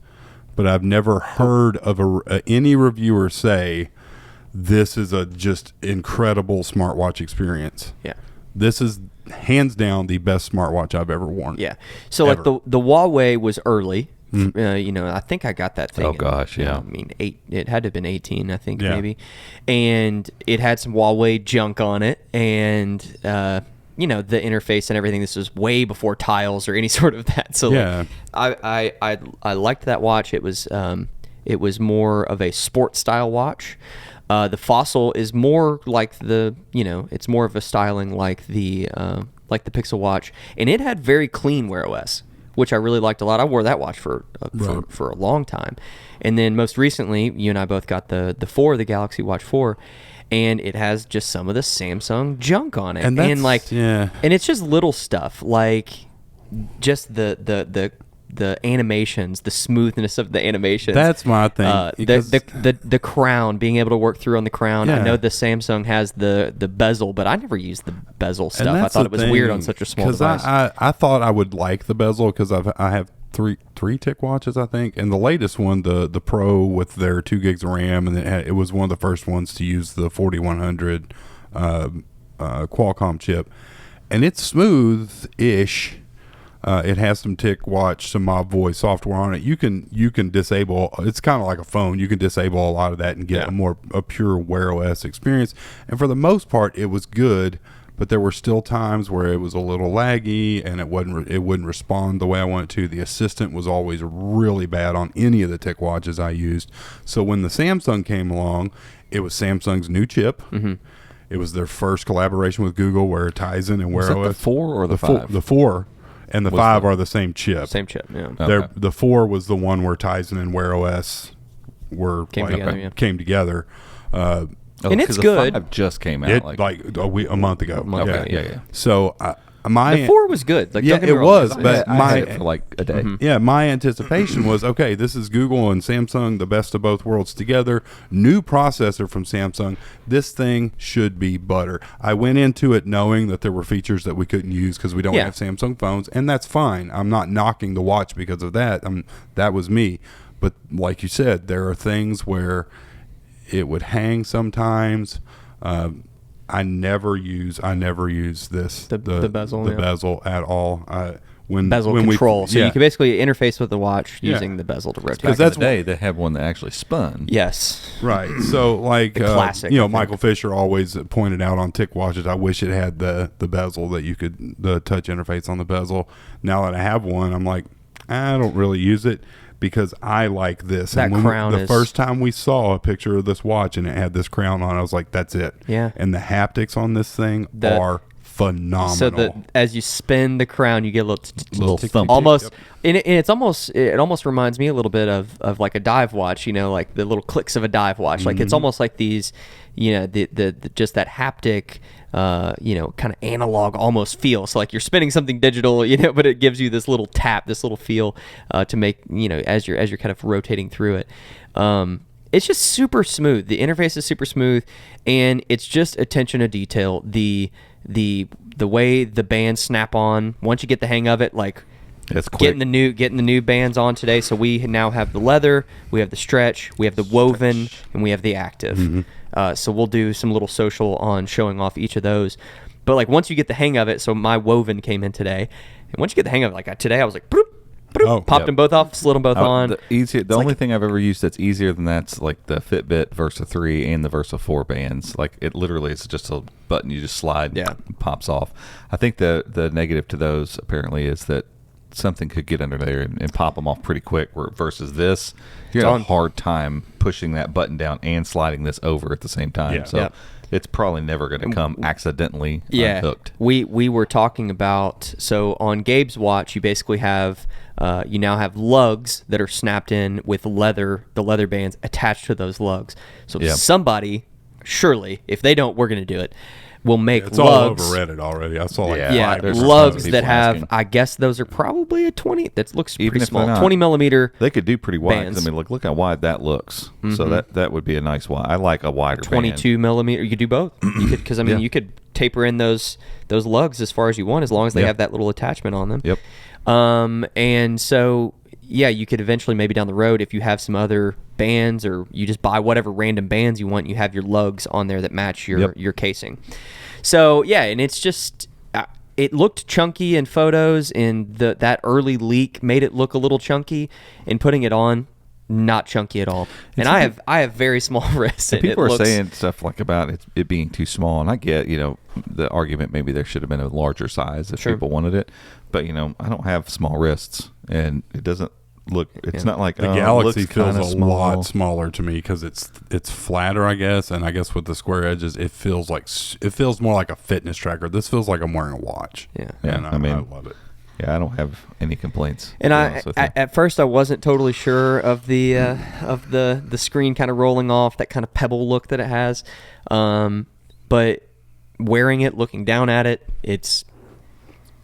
[SPEAKER 3] but I've never heard of any reviewer say this is a just incredible smartwatch experience.
[SPEAKER 1] Yeah.
[SPEAKER 3] This is hands down the best smartwatch I've ever worn.
[SPEAKER 1] Yeah. So
[SPEAKER 3] Ever.
[SPEAKER 1] like the Huawei was early. I think I got that thing.
[SPEAKER 2] Oh, gosh, yeah.
[SPEAKER 1] I mean, it had to have been 18, I think,
[SPEAKER 3] Yeah.
[SPEAKER 1] maybe. And it had some Huawei junk on it. And, the interface and everything, this was way before tiles or any sort of that. So
[SPEAKER 3] Yeah.
[SPEAKER 1] I liked that watch. It was more of a sports style watch. The Fossil is more like it's more of a styling like the Pixel Watch, and it had very clean Wear OS, which I really liked a lot. I wore that watch for a long time, and then most recently, you and I both got the Galaxy Watch 4, and it has just some of the Samsung junk on it,
[SPEAKER 3] And that's- yeah.
[SPEAKER 1] and it's just little stuff like just the animations, the smoothness of the animations.
[SPEAKER 3] That's my thing, because-
[SPEAKER 1] The crown, being able to work through on the crown. I
[SPEAKER 3] Yeah.
[SPEAKER 1] know the Samsung has the bezel, but I never used the bezel
[SPEAKER 3] And
[SPEAKER 1] stuff. I
[SPEAKER 3] that's
[SPEAKER 1] thought
[SPEAKER 3] the
[SPEAKER 1] it was weird
[SPEAKER 3] thing,
[SPEAKER 1] on such a small
[SPEAKER 3] 'cause
[SPEAKER 1] device.
[SPEAKER 3] I thought I would like the bezel because I have three tick watches, I think, and the latest one, the Pro with their 2 gigs of RAM, and it was one of the first ones to use the 4100 Qualcomm chip, and it's smooth-ish. It has some TicWatch, some Mob Voice software on it. You can disable. It's kind of like a phone. You can disable a lot of that and get a pure Wear OS experience. And for the most part, it was good. But there were still times where it was a little laggy and it wouldn't respond the way I wanted to. The assistant was always really bad on any of the TicWatches I used. So when the Samsung came along, it was Samsung's new chip. Mm-hmm. It was their first collaboration with Google where Tizen and Wear OS.
[SPEAKER 2] The 4 or the 5?
[SPEAKER 3] The 4 and the 5 are the same chip.
[SPEAKER 1] Same chip, yeah.
[SPEAKER 3] Okay. The 4 was the one where Tizen and Wear OS came together.
[SPEAKER 1] And it's good.
[SPEAKER 2] The 5 just came out
[SPEAKER 3] a month ago.
[SPEAKER 2] Okay, yeah.
[SPEAKER 3] So
[SPEAKER 1] the 4 was good. Like,
[SPEAKER 3] it was, but
[SPEAKER 2] I had it for like a day.
[SPEAKER 3] Mm-hmm. Yeah, my anticipation was, okay, this is Google and Samsung, the best of both worlds together. New processor from Samsung. This thing should be butter. I went into it knowing that there were features that we couldn't use because we don't have Samsung phones, and that's fine. I'm not knocking the watch because of that. That was me. But like you said, there are things where it would hang sometimes. I never use this the bezel at all.
[SPEAKER 1] Bezel control. So you can basically interface with the watch using the bezel to rotate.
[SPEAKER 2] Because that's day they had one that actually spun.
[SPEAKER 1] Yes.
[SPEAKER 3] Right. So like
[SPEAKER 1] classic.
[SPEAKER 3] Michael Fisher always pointed out on TicWatches, I wish it had the bezel that you could the touch interface on the bezel. Now that I have one, I'm like, I don't really use it. Because I like this.
[SPEAKER 1] That crown
[SPEAKER 3] the first time we saw a picture of this watch and it had this crown on, I was like, that's it.
[SPEAKER 1] Yeah.
[SPEAKER 3] And the haptics on this thing are phenomenal.
[SPEAKER 1] So as you spin the crown, you get a little
[SPEAKER 2] thump.
[SPEAKER 1] Almost, and it almost reminds me a little bit of like a dive watch. Like the little clicks of a dive watch. Mm-hmm. Like it's almost like these, the just that haptic. Kind of analog almost feel. So like you're spinning something digital, but it gives you this little tap, this little feel to make, as you're kind of rotating through it. It's just super smooth. The interface is super smooth, and it's just attention to detail. The way the bands snap on, once you get the hang of it, like
[SPEAKER 2] it's quick.
[SPEAKER 1] getting the new bands on today. So we now have the leather, we have the stretch, we have the woven, and we have the active. Mm-hmm. So we'll do some little social on showing off each of those. But like once you get the hang of it, so my woven came in today, and once you get the hang of it, like today I was like, bloop, bloop, popped them both off, slid them both on.
[SPEAKER 2] The only thing I've ever used that's easier than that's like the Fitbit Versa 3 and the Versa 4 bands. Like it literally is just a button you just slide, and it pops off. I think the negative to those apparently is that something could get under there and pop them off pretty quick. Versus this, you have a hard time pushing that button down and sliding this over at the same time.
[SPEAKER 3] Yeah.
[SPEAKER 2] So it's probably never going to come accidentally unhooked.
[SPEAKER 1] We were talking about, so on Gabe's watch, you basically have you now have lugs that are snapped in with the leather bands attached to those lugs. So somebody, surely, if they don't, we're going to do it. We'll make
[SPEAKER 3] it's
[SPEAKER 1] lugs.
[SPEAKER 3] all over Reddit already. I saw
[SPEAKER 1] lugs that have asking. I guess those are probably a 20. That looks
[SPEAKER 2] Even
[SPEAKER 1] pretty
[SPEAKER 2] if
[SPEAKER 1] small.
[SPEAKER 2] not,
[SPEAKER 1] 20 millimeter.
[SPEAKER 2] They could do pretty wide.
[SPEAKER 1] Bands.
[SPEAKER 2] I mean, look how wide that looks. Mm-hmm. So that would be a nice wide. I like a wider
[SPEAKER 1] 22 millimeter. You could do both. You could, because you could taper in those lugs as far as you want, as long as they have that little attachment on them.
[SPEAKER 2] Yep.
[SPEAKER 1] And so you could eventually, maybe down the road, if you have some other bands, or you just buy whatever random bands you want, you have your lugs on there that match your casing. So and it's just it looked chunky in photos, and that early leak made it look a little chunky, and putting it on, not chunky at all. And I have very small wrists. And
[SPEAKER 2] people are saying stuff like about it being too small, and I get the argument maybe there should have been a larger size if people wanted it, but I don't have small wrists, and it doesn't look. It's not like
[SPEAKER 3] the Galaxy feels a lot smaller to me because it's flatter, I guess, and I guess with the square edges, it feels more like a fitness tracker. This feels like I'm wearing a watch. And I love it.
[SPEAKER 2] Yeah, I don't have any complaints.
[SPEAKER 1] And at first I wasn't totally sure of the screen kind of rolling off, that kind of pebble look that it has, but wearing it, looking down at it, it's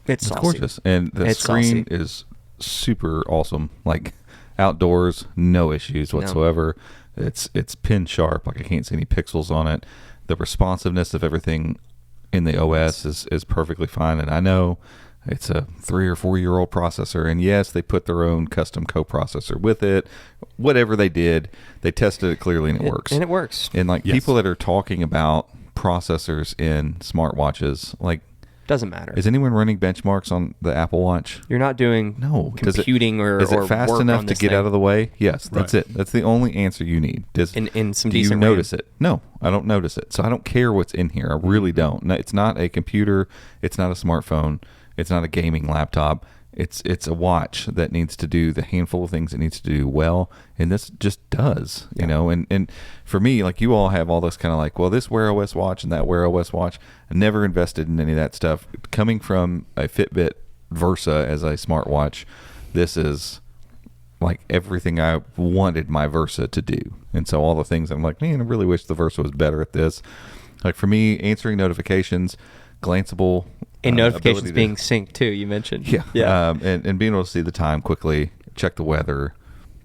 [SPEAKER 1] saucy.
[SPEAKER 2] Gorgeous, and the screen is super awesome. Like outdoors, no issues whatsoever. No. It's pin sharp. Like I can't see any pixels on it. The responsiveness of everything in the OS is perfectly fine. And I know it's a 3 or 4 year old processor, and yes, they put their own custom coprocessor with it. Whatever they did, they tested it clearly, and it works.
[SPEAKER 1] And it works.
[SPEAKER 2] And people that are talking about processors in smartwatches, like,
[SPEAKER 1] Doesn't matter.
[SPEAKER 2] Is anyone running benchmarks on the Apple Watch?
[SPEAKER 1] You're not doing
[SPEAKER 2] No.
[SPEAKER 1] computing
[SPEAKER 2] Is it fast
[SPEAKER 1] work
[SPEAKER 2] enough
[SPEAKER 1] on
[SPEAKER 2] to
[SPEAKER 1] this
[SPEAKER 2] get
[SPEAKER 1] thing.
[SPEAKER 2] out of the way? Yes, that's it. That's the only answer you need.
[SPEAKER 1] in some
[SPEAKER 2] do you
[SPEAKER 1] decent
[SPEAKER 2] notice
[SPEAKER 1] RAM?
[SPEAKER 2] it? No, I don't notice it. So I don't care what's in here. I really don't. No, it's not a computer. It's not a smartphone. It's not a gaming laptop. It's a watch that needs to do the handful of things it needs to do well, and this just does, you know. And for me, like, you all have all this kind of like, well, this Wear OS watch and that Wear OS watch. I never invested in any of that stuff. Coming from a Fitbit Versa as a smartwatch, this is like everything I wanted my Versa to do. And so all the things I'm like, man, I really wish the Versa was better at this. Like, for me, answering notifications, glanceable.
[SPEAKER 1] And notifications
[SPEAKER 2] ability to-
[SPEAKER 1] being synced too. You mentioned.
[SPEAKER 2] Yeah. And being able to see the time quickly, check the weather,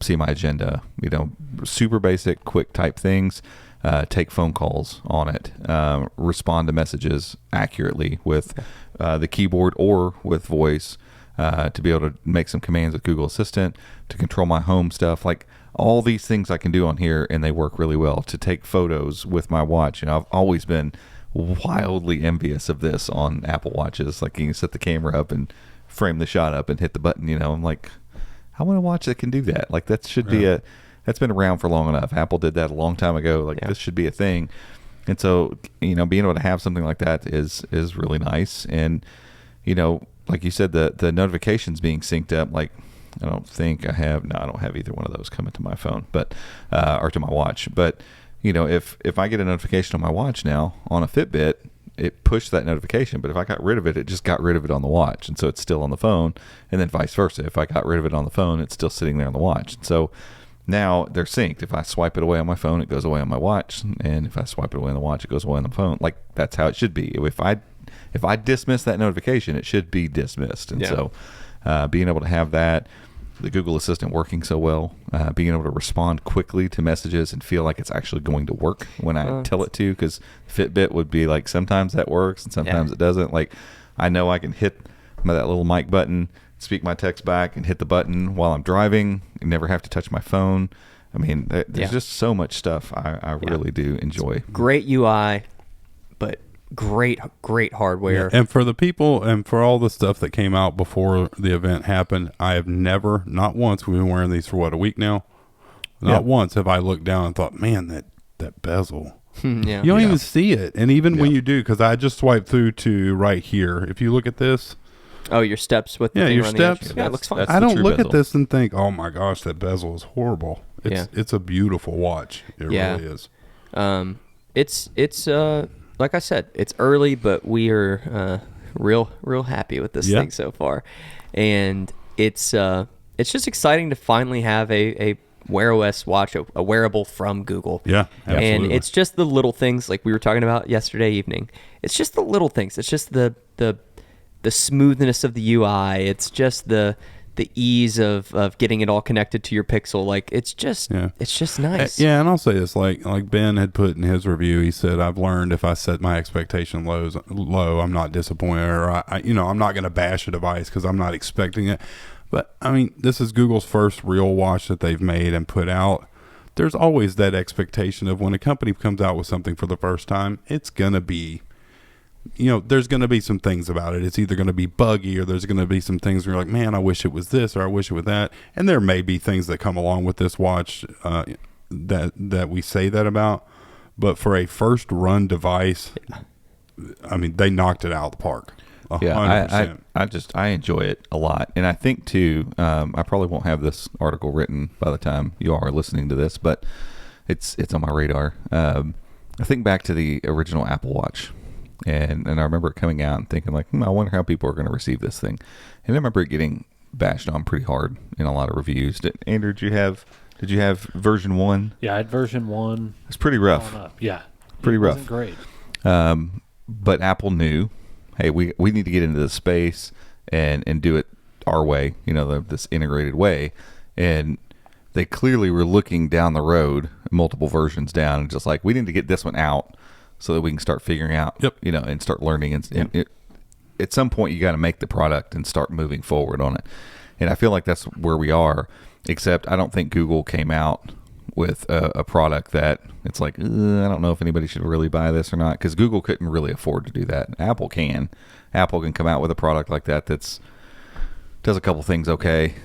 [SPEAKER 2] see my agenda, you know, super basic, quick type things, take phone calls on it, respond to messages accurately with the keyboard or with voice, to be able to make some commands with Google Assistant, to control my home stuff. Like, all these things I can do on here, and they work really well. To take photos with my watch. You know, I've always been wildly envious of this on Apple Watches. Like, you can set the camera up and frame the shot up and hit the button, you know. I'm like, I want a watch that can do that. Like, that should be that's been around for long enough. Apple did that a long time ago. Like, this should be a thing. And so, you know, being able to have something like that is really nice. And, you know, like you said, the notifications being synced up, like, I don't think I have either one of those coming to my phone, but or to my watch. But, you know, if I get a notification on my watch now on a Fitbit, it pushed that notification. But if I got rid of it, it just got rid of it on the watch. And so it's still on the phone, and then vice versa. If I got rid of it on the phone, it's still sitting there on the watch. And so now they're synced. If I swipe it away on my phone, it goes away on my watch. And if I swipe it away on the watch, it goes away on the phone. Like, that's how it should be. If I dismiss that notification, it should be dismissed. And so being able to have that, the Google Assistant working so well, being able to respond quickly to messages and feel like it's actually going to work when I tell it to, because Fitbit would be like, sometimes that works and sometimes it doesn't. Like, I know I can hit that little mic button, speak my text back, and hit the button while I'm driving and never have to touch my phone. I mean, there's just so much stuff I really do enjoy.
[SPEAKER 1] Great UI, but great hardware.
[SPEAKER 3] And for the people and for all the stuff that came out before the event happened, I have never, not once, we've been wearing these for a week now, not once have I looked down and thought, man, that bezel. You don't even see it. And even when you do, because I just swiped through to right here, if you look at this,
[SPEAKER 1] your steps with the thing
[SPEAKER 3] your
[SPEAKER 1] around the edge.
[SPEAKER 3] steps.
[SPEAKER 1] Yeah, it looks fine.
[SPEAKER 2] That's
[SPEAKER 3] I
[SPEAKER 2] the
[SPEAKER 3] don't
[SPEAKER 2] true
[SPEAKER 3] look
[SPEAKER 2] bezel.
[SPEAKER 3] at this and think, oh my gosh, that bezel is horrible. It's a beautiful watch. It really is.
[SPEAKER 1] It's like I said, it's early, but we are real happy with this thing so far, and it's just exciting to finally have a Wear OS watch, a wearable from Google.
[SPEAKER 3] Yeah, absolutely.
[SPEAKER 1] And it's just the little things like we were talking about yesterday evening. It's just the little things. It's just the smoothness of the UI. It's just the ease of getting it all connected to your Pixel. Like, it's just nice.
[SPEAKER 3] Yeah, and I'll say this, like Ben had put in his review, he said, I've learned if I set my expectation low, I'm not disappointed, or I'm not going to bash a device because I'm not expecting it. But I mean, this is Google's first real watch that they've made and put out. There's always that expectation of when a company comes out with something for the first time, it's going to be, there's going to be some things about it. It's either going to be buggy, or there's going to be some things where you're like, man, I wish it was this, or I wish it was that. And there may be things that come along with this watch that we say that about. But for a first run device, I mean, they knocked it out of the park. 100%.
[SPEAKER 2] I enjoy it a lot. And I think too, I probably won't have this article written by the time you all are listening to this, but it's on my radar. I think back to the original Apple Watch. And I remember it coming out and thinking like, I wonder how people are going to receive this thing. And I remember it getting bashed on pretty hard in a lot of reviews. Andrew, did you have version 1?
[SPEAKER 4] Yeah, I had version 1.
[SPEAKER 2] It's pretty rough.
[SPEAKER 4] Yeah.
[SPEAKER 2] Pretty rough.
[SPEAKER 4] Wasn't great.
[SPEAKER 2] But Apple knew, hey, we need to get into this space and do it our way, this integrated way. And they clearly were looking down the road, multiple versions down, and just like, we need to get this one out so that we can start figuring out, and start learning. And at some point, you got to make the product and start moving forward on it. And I feel like that's where we are, except I don't think Google came out with a product that it's like, I don't know if anybody should really buy this or not, because Google couldn't really afford to do that. Apple can. Apple can come out with a product like that does a couple things okay,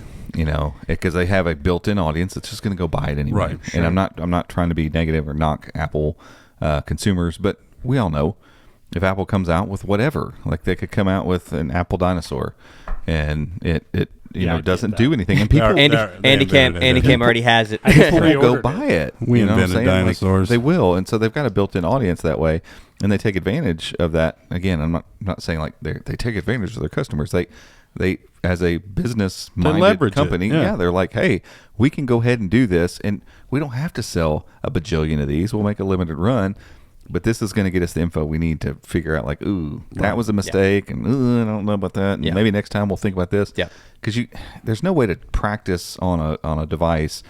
[SPEAKER 2] because they have a built-in audience that's just going to go buy it anyway.
[SPEAKER 3] Right, sure.
[SPEAKER 2] And I'm not trying to be negative or knock Apple consumers, but we all know if Apple comes out with whatever, like they could come out with an Apple dinosaur, and it doesn't do anything, and people
[SPEAKER 1] Andy Cam already has it.
[SPEAKER 2] people will go buy it.
[SPEAKER 3] We invented dinosaurs.
[SPEAKER 2] They will, and so they've got a built-in audience that way, and they take advantage of that. Again, I'm not saying like they take advantage of their customers. They as a business-minded company, they're like, hey, we can go ahead and do this, and we don't have to sell a bajillion of these. We'll make a limited run. But this is going to get us the info we need to figure out, like, that was a mistake, and I don't know about that, and maybe next time we'll think about this.
[SPEAKER 1] Yeah,
[SPEAKER 2] because there's no way to practice on a device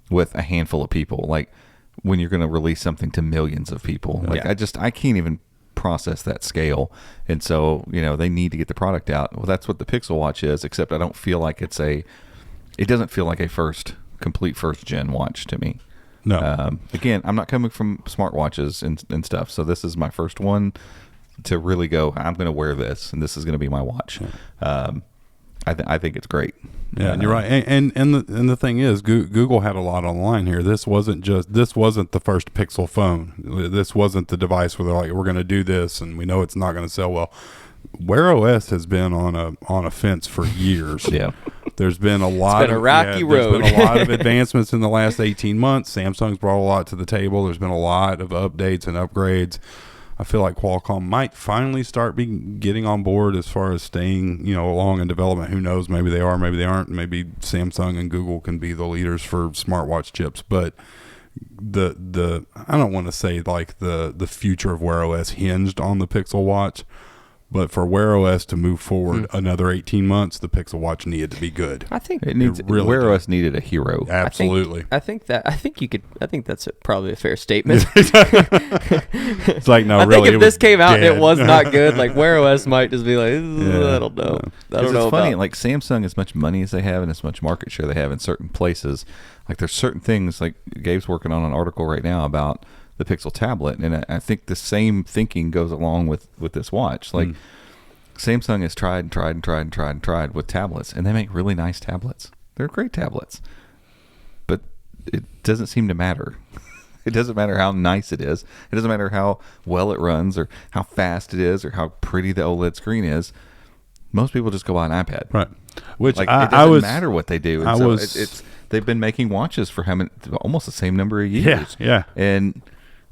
[SPEAKER 2] with a handful of people, like when you're going to release something to millions of people. Like I can't even process that scale, and so they need to get the product out. Well, that's what the Pixel Watch is, except I don't feel like it doesn't feel like a complete first gen watch to me.
[SPEAKER 3] No.
[SPEAKER 2] Again, I'm not coming from smartwatches and stuff, so this is my first one to really go, I'm going to wear this, and this is going to be my watch. I think it's great.
[SPEAKER 3] Yeah, and you're right. And the thing is, Google had a lot on the line here. This wasn't the first Pixel phone. This wasn't the device where they're like, we're going to do this, and we know it's not going to sell well. Wear OS has been on a fence for years.
[SPEAKER 2] Yeah.
[SPEAKER 3] There's been a lot.
[SPEAKER 1] It's been a rocky road.
[SPEAKER 3] There's been a lot of advancements in the last 18 months. Samsung's brought a lot to the table. There's been a lot of updates and upgrades. I feel like Qualcomm might finally start getting on board as far as staying, along in development. Who knows? Maybe they are, maybe they aren't. Maybe Samsung and Google can be the leaders for smartwatch chips. But the I don't want to say like the future of Wear OS hinged on the Pixel Watch. But for Wear OS to move forward another 18 months, the Pixel Watch needed to be good.
[SPEAKER 1] I think
[SPEAKER 2] Wear OS needed a hero.
[SPEAKER 3] Absolutely.
[SPEAKER 1] I think that's probably a fair statement.
[SPEAKER 3] It's like, no,
[SPEAKER 1] I
[SPEAKER 3] really.
[SPEAKER 1] think if this came out and it was not good, like Wear OS might just be like, I don't know. I don't know.
[SPEAKER 2] It's funny, like Samsung, as much money as they have and as much market share they have in certain places, like there's certain things, like Gabe's working on an article right now about the Pixel tablet, and I think the same thinking goes along with this watch. Like Samsung has tried with tablets, and they make really nice tablets. They're great tablets, but it doesn't seem to matter. It doesn't matter how nice it is. It doesn't matter how well it runs or how fast it is or how pretty the OLED screen is. Most people just go buy an iPad,
[SPEAKER 3] right? Which
[SPEAKER 2] like it doesn't matter what they do. And they've been making watches for almost the same number of years.
[SPEAKER 3] Yeah.
[SPEAKER 2] And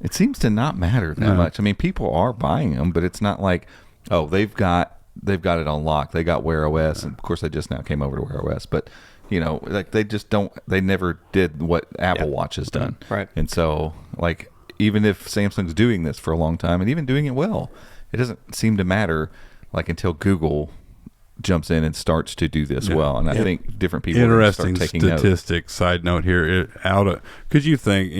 [SPEAKER 2] it seems to not matter that much. I mean, people are buying them, but it's not like, oh, they've got it on lock. They got Wear OS, and of course, they just now came over to Wear OS. But like they just don't. They never did what Apple Watch has done,
[SPEAKER 1] right?
[SPEAKER 2] And so, like, even if Samsung's doing this for a long time and even doing it well, it doesn't seem to matter. Like until Google jumps in and starts to do this well, and I think different people
[SPEAKER 3] interesting
[SPEAKER 2] start taking
[SPEAKER 3] statistic. Side note here, because you think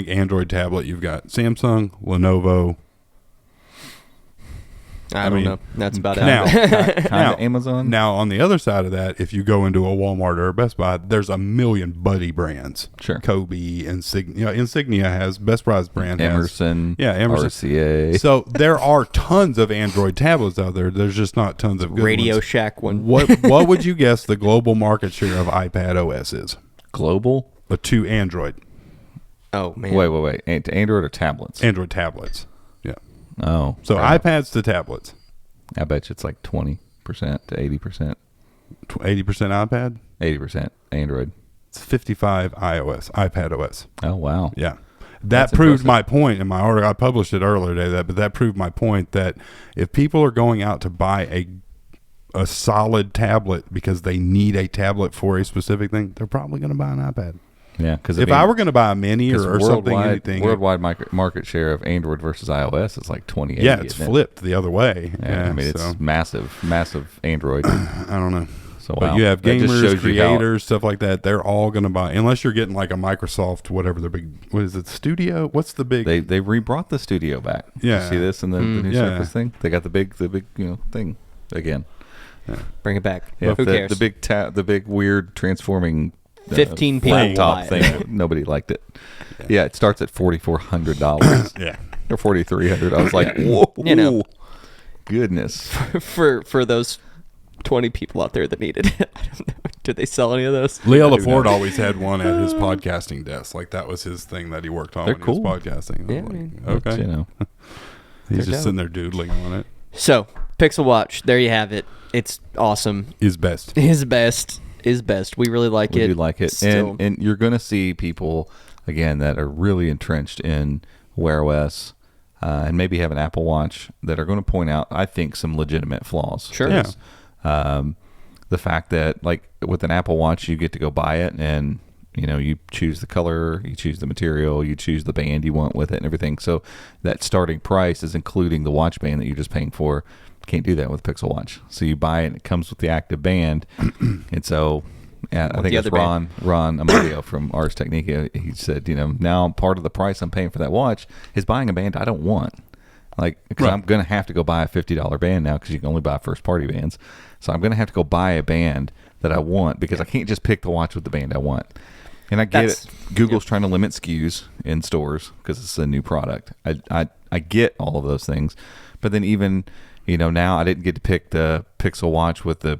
[SPEAKER 3] Android tablet, you've got Samsung, Lenovo.
[SPEAKER 1] I don't know. That's about it.
[SPEAKER 2] Now Amazon.
[SPEAKER 3] Now on the other side of that, if you go into a Walmart or a Best Buy, there's a million buddy brands.
[SPEAKER 2] Sure.
[SPEAKER 3] Kobe, Insignia has Best Buy's brand.
[SPEAKER 2] Emerson.
[SPEAKER 3] Emerson.
[SPEAKER 2] RCA.
[SPEAKER 3] So there are tons of Android tablets out there. There's just not tons of good
[SPEAKER 1] Radio
[SPEAKER 3] ones.
[SPEAKER 1] Shack one.
[SPEAKER 3] What would you guess the global market share of iPad OS is?
[SPEAKER 2] Global?
[SPEAKER 3] To Android.
[SPEAKER 1] Oh man.
[SPEAKER 2] Wait. To Android or tablets?
[SPEAKER 3] Android tablets. Yeah.
[SPEAKER 2] Oh.
[SPEAKER 3] So iPads to tablets.
[SPEAKER 2] I bet you it's like 20% to 80%.
[SPEAKER 3] 80% iPad?
[SPEAKER 2] 80% Android.
[SPEAKER 3] It's 55 iPad OS.
[SPEAKER 2] Oh, wow.
[SPEAKER 3] Yeah.
[SPEAKER 2] That's
[SPEAKER 3] proved
[SPEAKER 2] impressive.
[SPEAKER 3] my point in my article. I published it earlier today, but that proved my point that if people are going out to buy a solid tablet because they need a tablet for a specific thing, they're probably going to buy an iPad.
[SPEAKER 2] Yeah, because
[SPEAKER 3] if I were going to buy a mini or something, anything,
[SPEAKER 2] worldwide market share of Android versus iOS is like 28.
[SPEAKER 3] Yeah, it's flipped the other way.
[SPEAKER 2] Yeah, I mean, it's massive Android.
[SPEAKER 3] I don't know.
[SPEAKER 2] So,
[SPEAKER 3] but you have gamers, creators, stuff like that. They're all going to buy, unless you're getting like a Microsoft, whatever their big, what is it, Studio? What's the big?
[SPEAKER 2] They re-brought the Studio back.
[SPEAKER 3] Yeah,
[SPEAKER 2] you see this in the new Surface thing. They got the big thing again.
[SPEAKER 1] Yeah. Bring it back.
[SPEAKER 2] Yeah,
[SPEAKER 1] Who cares?
[SPEAKER 2] The big weird transforming
[SPEAKER 1] 15 people
[SPEAKER 2] laptop
[SPEAKER 1] buy it.
[SPEAKER 2] thing. Nobody liked it. Yeah, it starts at $4,400.
[SPEAKER 3] Yeah.
[SPEAKER 2] Or $4,300. I was like, whoa,
[SPEAKER 1] You know.
[SPEAKER 2] goodness.
[SPEAKER 1] for those 20 people out there that need it. I don't know. Did they sell any of those?
[SPEAKER 3] Leo LaFord always had one at his podcasting desk. Like that was his thing that he worked on
[SPEAKER 2] They're
[SPEAKER 3] when
[SPEAKER 2] cool.
[SPEAKER 3] he was podcasting.
[SPEAKER 1] Yeah,
[SPEAKER 3] Like,
[SPEAKER 1] I mean,
[SPEAKER 3] okay.
[SPEAKER 2] But, you know.
[SPEAKER 3] He's
[SPEAKER 1] they're
[SPEAKER 3] just
[SPEAKER 1] dope.
[SPEAKER 3] sitting there doodling on it.
[SPEAKER 1] So, Pixel Watch, there you have it. It's awesome.
[SPEAKER 3] Is best.
[SPEAKER 1] Is best. We really like
[SPEAKER 2] We
[SPEAKER 1] it.
[SPEAKER 2] do like it.
[SPEAKER 1] Still.
[SPEAKER 2] And you're going to see people, again, that are really entrenched in Wear OS and maybe have an Apple Watch that are going to point out, I think, some legitimate flaws.
[SPEAKER 1] Sure.
[SPEAKER 3] Yeah.
[SPEAKER 2] The fact that, like, with an Apple Watch, you get to go buy it and, you know, you choose the color, you choose the material, you choose the band you want with it and everything. So that starting price is including the watch band that you're just paying for. Can't do that with a Pixel Watch. So you buy it and it comes with the active band. And so I think
[SPEAKER 1] the
[SPEAKER 2] it's
[SPEAKER 1] other band.
[SPEAKER 2] Ron Amadio from Ars Technica. He said, you know, now part of the price I'm paying for that watch is buying a band I don't want. Like, because
[SPEAKER 3] Right.
[SPEAKER 2] I'm going to have to go buy a $50 band now because you can only buy first party bands. So I'm going to have to go buy a band that I want because I can't just pick the watch with the band I want. And I get
[SPEAKER 1] That's-
[SPEAKER 2] it. Google's trying to limit SKUs in stores because it's a new product. I get all of those things. But then even, you know, now I didn't get to pick the Pixel Watch with the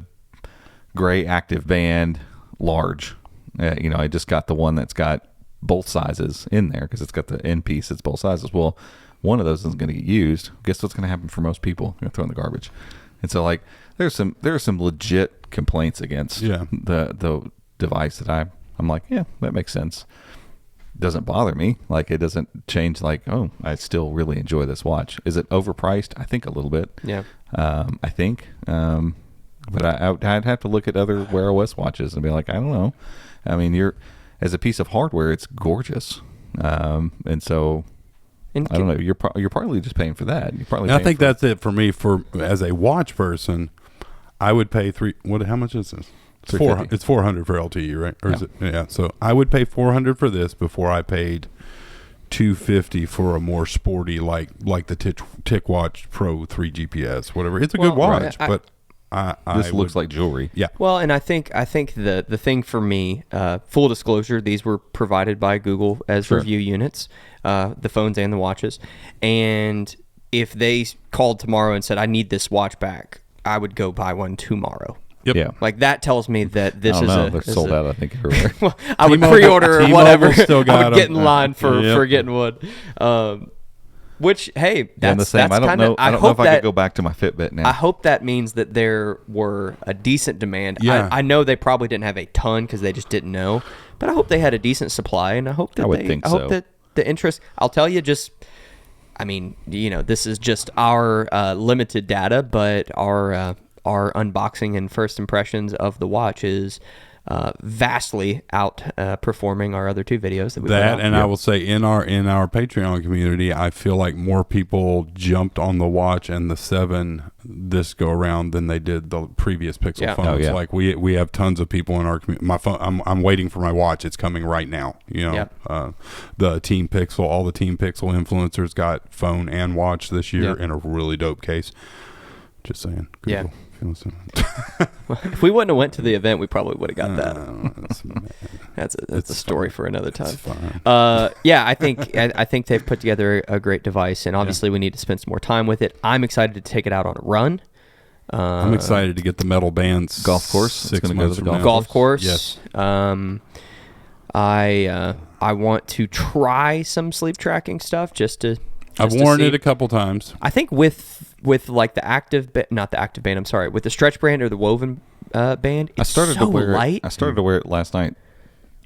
[SPEAKER 2] gray active band large. You know, I just got the one that's got both sizes in there because it's got the end piece. It's both sizes. Well, one of those isn't going to get used. Guess what's going to happen for most people? They're going to throw in the garbage. And so, like, there are some legit complaints against the device that I'm like, yeah, that makes sense. Doesn't bother me. Like, it doesn't change. Like, oh, I still really enjoy this watch. Is it overpriced? I think a little bit.
[SPEAKER 1] Yeah.
[SPEAKER 2] I think. But I'd have to look at other Wear OS watches and be like, I don't know. I mean, as a piece of hardware, it's gorgeous. And so,
[SPEAKER 1] And
[SPEAKER 2] I don't know. You're partly just paying for that. You're partly.
[SPEAKER 3] And I
[SPEAKER 2] paying
[SPEAKER 3] think
[SPEAKER 2] for,
[SPEAKER 3] that's it for me. For as a watch person, I would pay how much is this? It's
[SPEAKER 2] $350.
[SPEAKER 3] It's $400 for LTE, right? Or is it? Yeah. So I would pay $400 for this before I paid $250 for a more sporty like the TicWatch Pro 3 GPS, whatever. It's a good
[SPEAKER 1] Well,
[SPEAKER 3] watch,
[SPEAKER 1] right.
[SPEAKER 3] but I
[SPEAKER 2] this looks like jewelry.
[SPEAKER 3] Yeah.
[SPEAKER 1] Well, and I think the thing for me, full disclosure, these were provided by Google as review units, the phones and the watches. And if they called tomorrow and said, I need this watch back, I would go buy one tomorrow.
[SPEAKER 3] Yep.
[SPEAKER 2] Yeah.
[SPEAKER 1] Like, that tells me that this
[SPEAKER 2] I don't
[SPEAKER 1] is
[SPEAKER 2] know. They're sold out, I think, everywhere.
[SPEAKER 1] Well, I would
[SPEAKER 3] T-Mobile-
[SPEAKER 1] pre-order or
[SPEAKER 3] T-Mobile
[SPEAKER 1] whatever.
[SPEAKER 3] still
[SPEAKER 1] I
[SPEAKER 3] got
[SPEAKER 1] would get in
[SPEAKER 3] 'em.
[SPEAKER 1] line for
[SPEAKER 3] Yep.
[SPEAKER 1] getting one. Which, hey,
[SPEAKER 2] Yeah,
[SPEAKER 1] that's
[SPEAKER 2] the same. I don't
[SPEAKER 1] kinda,
[SPEAKER 2] know. I don't know if I could go back to my Fitbit now.
[SPEAKER 1] I hope that means that there were a decent demand.
[SPEAKER 3] Yeah.
[SPEAKER 1] I know they probably didn't have a ton because they just didn't know, but I hope they had a decent supply, and I hope that
[SPEAKER 2] I would think
[SPEAKER 1] I hope
[SPEAKER 2] so.
[SPEAKER 1] that the interest. I'll tell you, I mean, you know, this is just our limited data, but our unboxing and first impressions of the watch is vastly outperforming our other two videos that we put out.
[SPEAKER 3] And I will say in our Patreon community, I feel like more people jumped on the watch and the 7 this go around than they did the previous Pixel
[SPEAKER 1] Yeah.
[SPEAKER 3] phones.
[SPEAKER 2] Oh, yeah.
[SPEAKER 3] Like we have tons of people in our community. My phone, I'm waiting for my watch. It's coming right now. You know,
[SPEAKER 1] Yep.
[SPEAKER 3] the Team Pixel, all the Team Pixel influencers got phone and watch this year
[SPEAKER 1] Yep.
[SPEAKER 3] in a really dope case. Just saying.
[SPEAKER 1] Yeah.
[SPEAKER 3] Google, if you listen.
[SPEAKER 1] If we wouldn't have went to the event, we probably would have got that.
[SPEAKER 3] That's
[SPEAKER 1] That's a story for another time.
[SPEAKER 3] It's fine.
[SPEAKER 1] Yeah, I think they've put together a great device, and obviously we need to spend some more time with it. I'm excited to take it out on a run.
[SPEAKER 3] I'm excited to get the metal bands
[SPEAKER 2] Golf course? It's
[SPEAKER 3] 6
[SPEAKER 2] gonna go to
[SPEAKER 3] months
[SPEAKER 2] the
[SPEAKER 3] from now.
[SPEAKER 1] Golf course.
[SPEAKER 3] Yes.
[SPEAKER 1] I want to try some sleep tracking stuff just to.
[SPEAKER 3] I've
[SPEAKER 1] just to
[SPEAKER 3] worn
[SPEAKER 1] see.
[SPEAKER 3] it a couple times.
[SPEAKER 1] I think with like the not the active band. I'm sorry, with the stretch band or the woven band. It's so light.
[SPEAKER 2] I started to wear it last night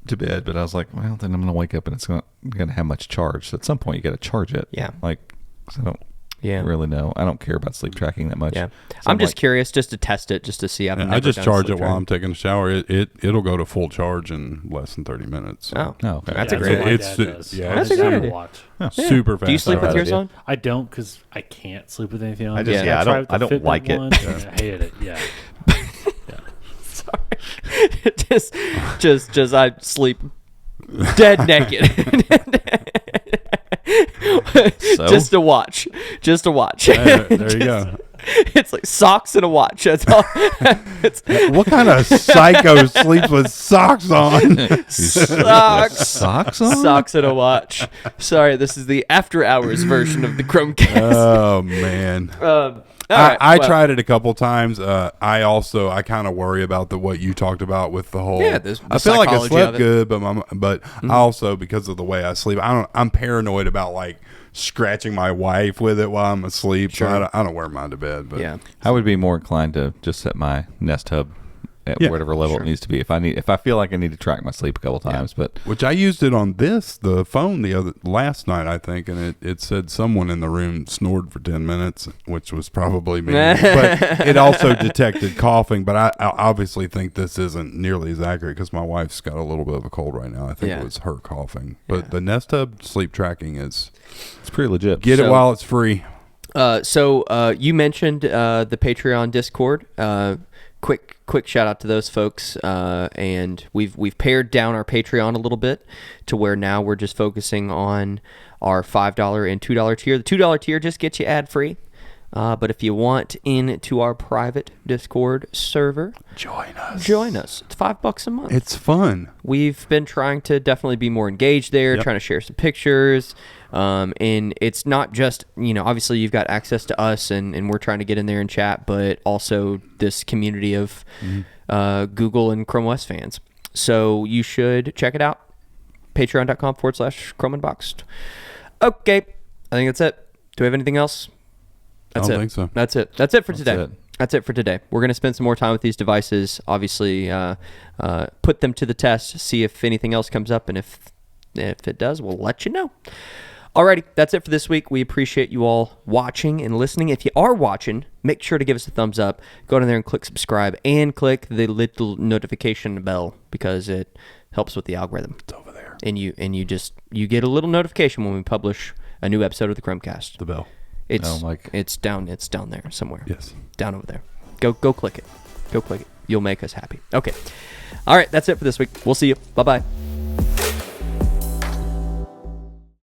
[SPEAKER 2] to bed, but I was like, well, then I'm gonna wake up and it's not gonna have much charge. So at some point, you got to charge it.
[SPEAKER 1] Yeah.
[SPEAKER 2] Like, 'cause I don't
[SPEAKER 1] Yeah.
[SPEAKER 2] really know. I don't care about sleep tracking that much.
[SPEAKER 1] Yeah,
[SPEAKER 2] So
[SPEAKER 1] I'm just
[SPEAKER 2] like,
[SPEAKER 1] curious just to test it, just to see. I've
[SPEAKER 3] And
[SPEAKER 1] never
[SPEAKER 3] I just
[SPEAKER 1] done
[SPEAKER 3] charge
[SPEAKER 1] sleep
[SPEAKER 3] it while I'm
[SPEAKER 1] tracking.
[SPEAKER 3] taking a shower. It'll go to full charge in less than 30 minutes.
[SPEAKER 1] Oh,
[SPEAKER 2] Oh, okay.
[SPEAKER 1] that's
[SPEAKER 4] Yeah,
[SPEAKER 1] a great.
[SPEAKER 4] what my
[SPEAKER 3] It's-
[SPEAKER 4] dad does.
[SPEAKER 3] yeah,
[SPEAKER 1] That's
[SPEAKER 4] His
[SPEAKER 1] a good
[SPEAKER 4] Apple
[SPEAKER 1] idea.
[SPEAKER 4] Watch.
[SPEAKER 1] Yeah.
[SPEAKER 3] Super fast.
[SPEAKER 1] Do you sleep with
[SPEAKER 2] Right.
[SPEAKER 1] yours on?
[SPEAKER 4] I don't because I can't sleep with anything on.
[SPEAKER 2] I just- yeah, I
[SPEAKER 4] tried
[SPEAKER 2] don't-
[SPEAKER 4] with the
[SPEAKER 2] I don't
[SPEAKER 4] Fitbit
[SPEAKER 2] like it.
[SPEAKER 4] one, and I hated it. Yeah.
[SPEAKER 1] Sorry, just I sleep dead naked.
[SPEAKER 2] So?
[SPEAKER 1] Just to watch.
[SPEAKER 3] There you go.
[SPEAKER 1] It's like socks and a watch. That's all. It's
[SPEAKER 3] What kind of psycho sleeps with socks on?
[SPEAKER 1] socks.
[SPEAKER 2] Socks on?
[SPEAKER 1] Socks and a watch. Sorry, this is the after hours version of the Chromecast.
[SPEAKER 3] Oh man. I tried it a couple times. I kind of worry about what you talked about with the whole.
[SPEAKER 1] Yeah, the
[SPEAKER 3] I feel like I
[SPEAKER 1] psychology
[SPEAKER 3] slept
[SPEAKER 1] of it.
[SPEAKER 3] good, but I also, because of the way I sleep, I'm paranoid about like scratching my wife with it while I'm asleep.
[SPEAKER 1] Sure.
[SPEAKER 3] So I don't wear mine to bed. But
[SPEAKER 1] Yeah.
[SPEAKER 2] I would be more inclined to just set my Nest Hub at whatever level
[SPEAKER 1] sure.
[SPEAKER 2] it needs to be. If I feel like I need to track my sleep a couple times, but
[SPEAKER 3] which I used it on the phone last night, I think, and it said someone in the room snored for 10 minutes, which was probably me. But it also detected coughing. But I obviously think this isn't nearly as accurate because my wife's got a little bit of a cold right now. I think it was her coughing. But the Nest Hub sleep tracking it's
[SPEAKER 2] pretty legit.
[SPEAKER 3] Get it while it's free.
[SPEAKER 1] So you mentioned the Patreon Discord. Quick shout out to those folks. And we've pared down our Patreon a little bit to where now we're just focusing on our $5 and $2 tier. The $2 tier just gets you ad free. But if you want into our private Discord server, join us. It's $5 a month.
[SPEAKER 3] It's fun.
[SPEAKER 1] We've been trying to definitely be more engaged there, trying to share some pictures. And it's not just, obviously you've got access to us and we're trying to get in there and chat, but also this community of Google and Chrome OS fans. So you should check it out. Patreon.com/Chrome Unboxed. Okay. I think that's it. Do we have anything else? That's
[SPEAKER 3] I
[SPEAKER 1] it.
[SPEAKER 3] don't think so.
[SPEAKER 1] That's it. That's it for today.
[SPEAKER 2] it.
[SPEAKER 1] That's it for today. We're going to spend some more time with these devices. Obviously, put them to the test, see if anything else comes up, and if it does, we'll let you know. Alrighty, that's it for this week. We appreciate you all watching and listening. If you are watching, make sure to give us a thumbs up. Go down there and click subscribe and click the little notification bell because it helps with the algorithm.
[SPEAKER 3] It's over there.
[SPEAKER 1] And you get a little notification when we publish a new episode of the Chromecast.
[SPEAKER 3] The bell.
[SPEAKER 1] It's down there somewhere.
[SPEAKER 3] Yes.
[SPEAKER 1] Down over there. Go click it. Go click it. You'll make us happy. Okay. All right, that's it for this week. We'll see you. Bye-bye.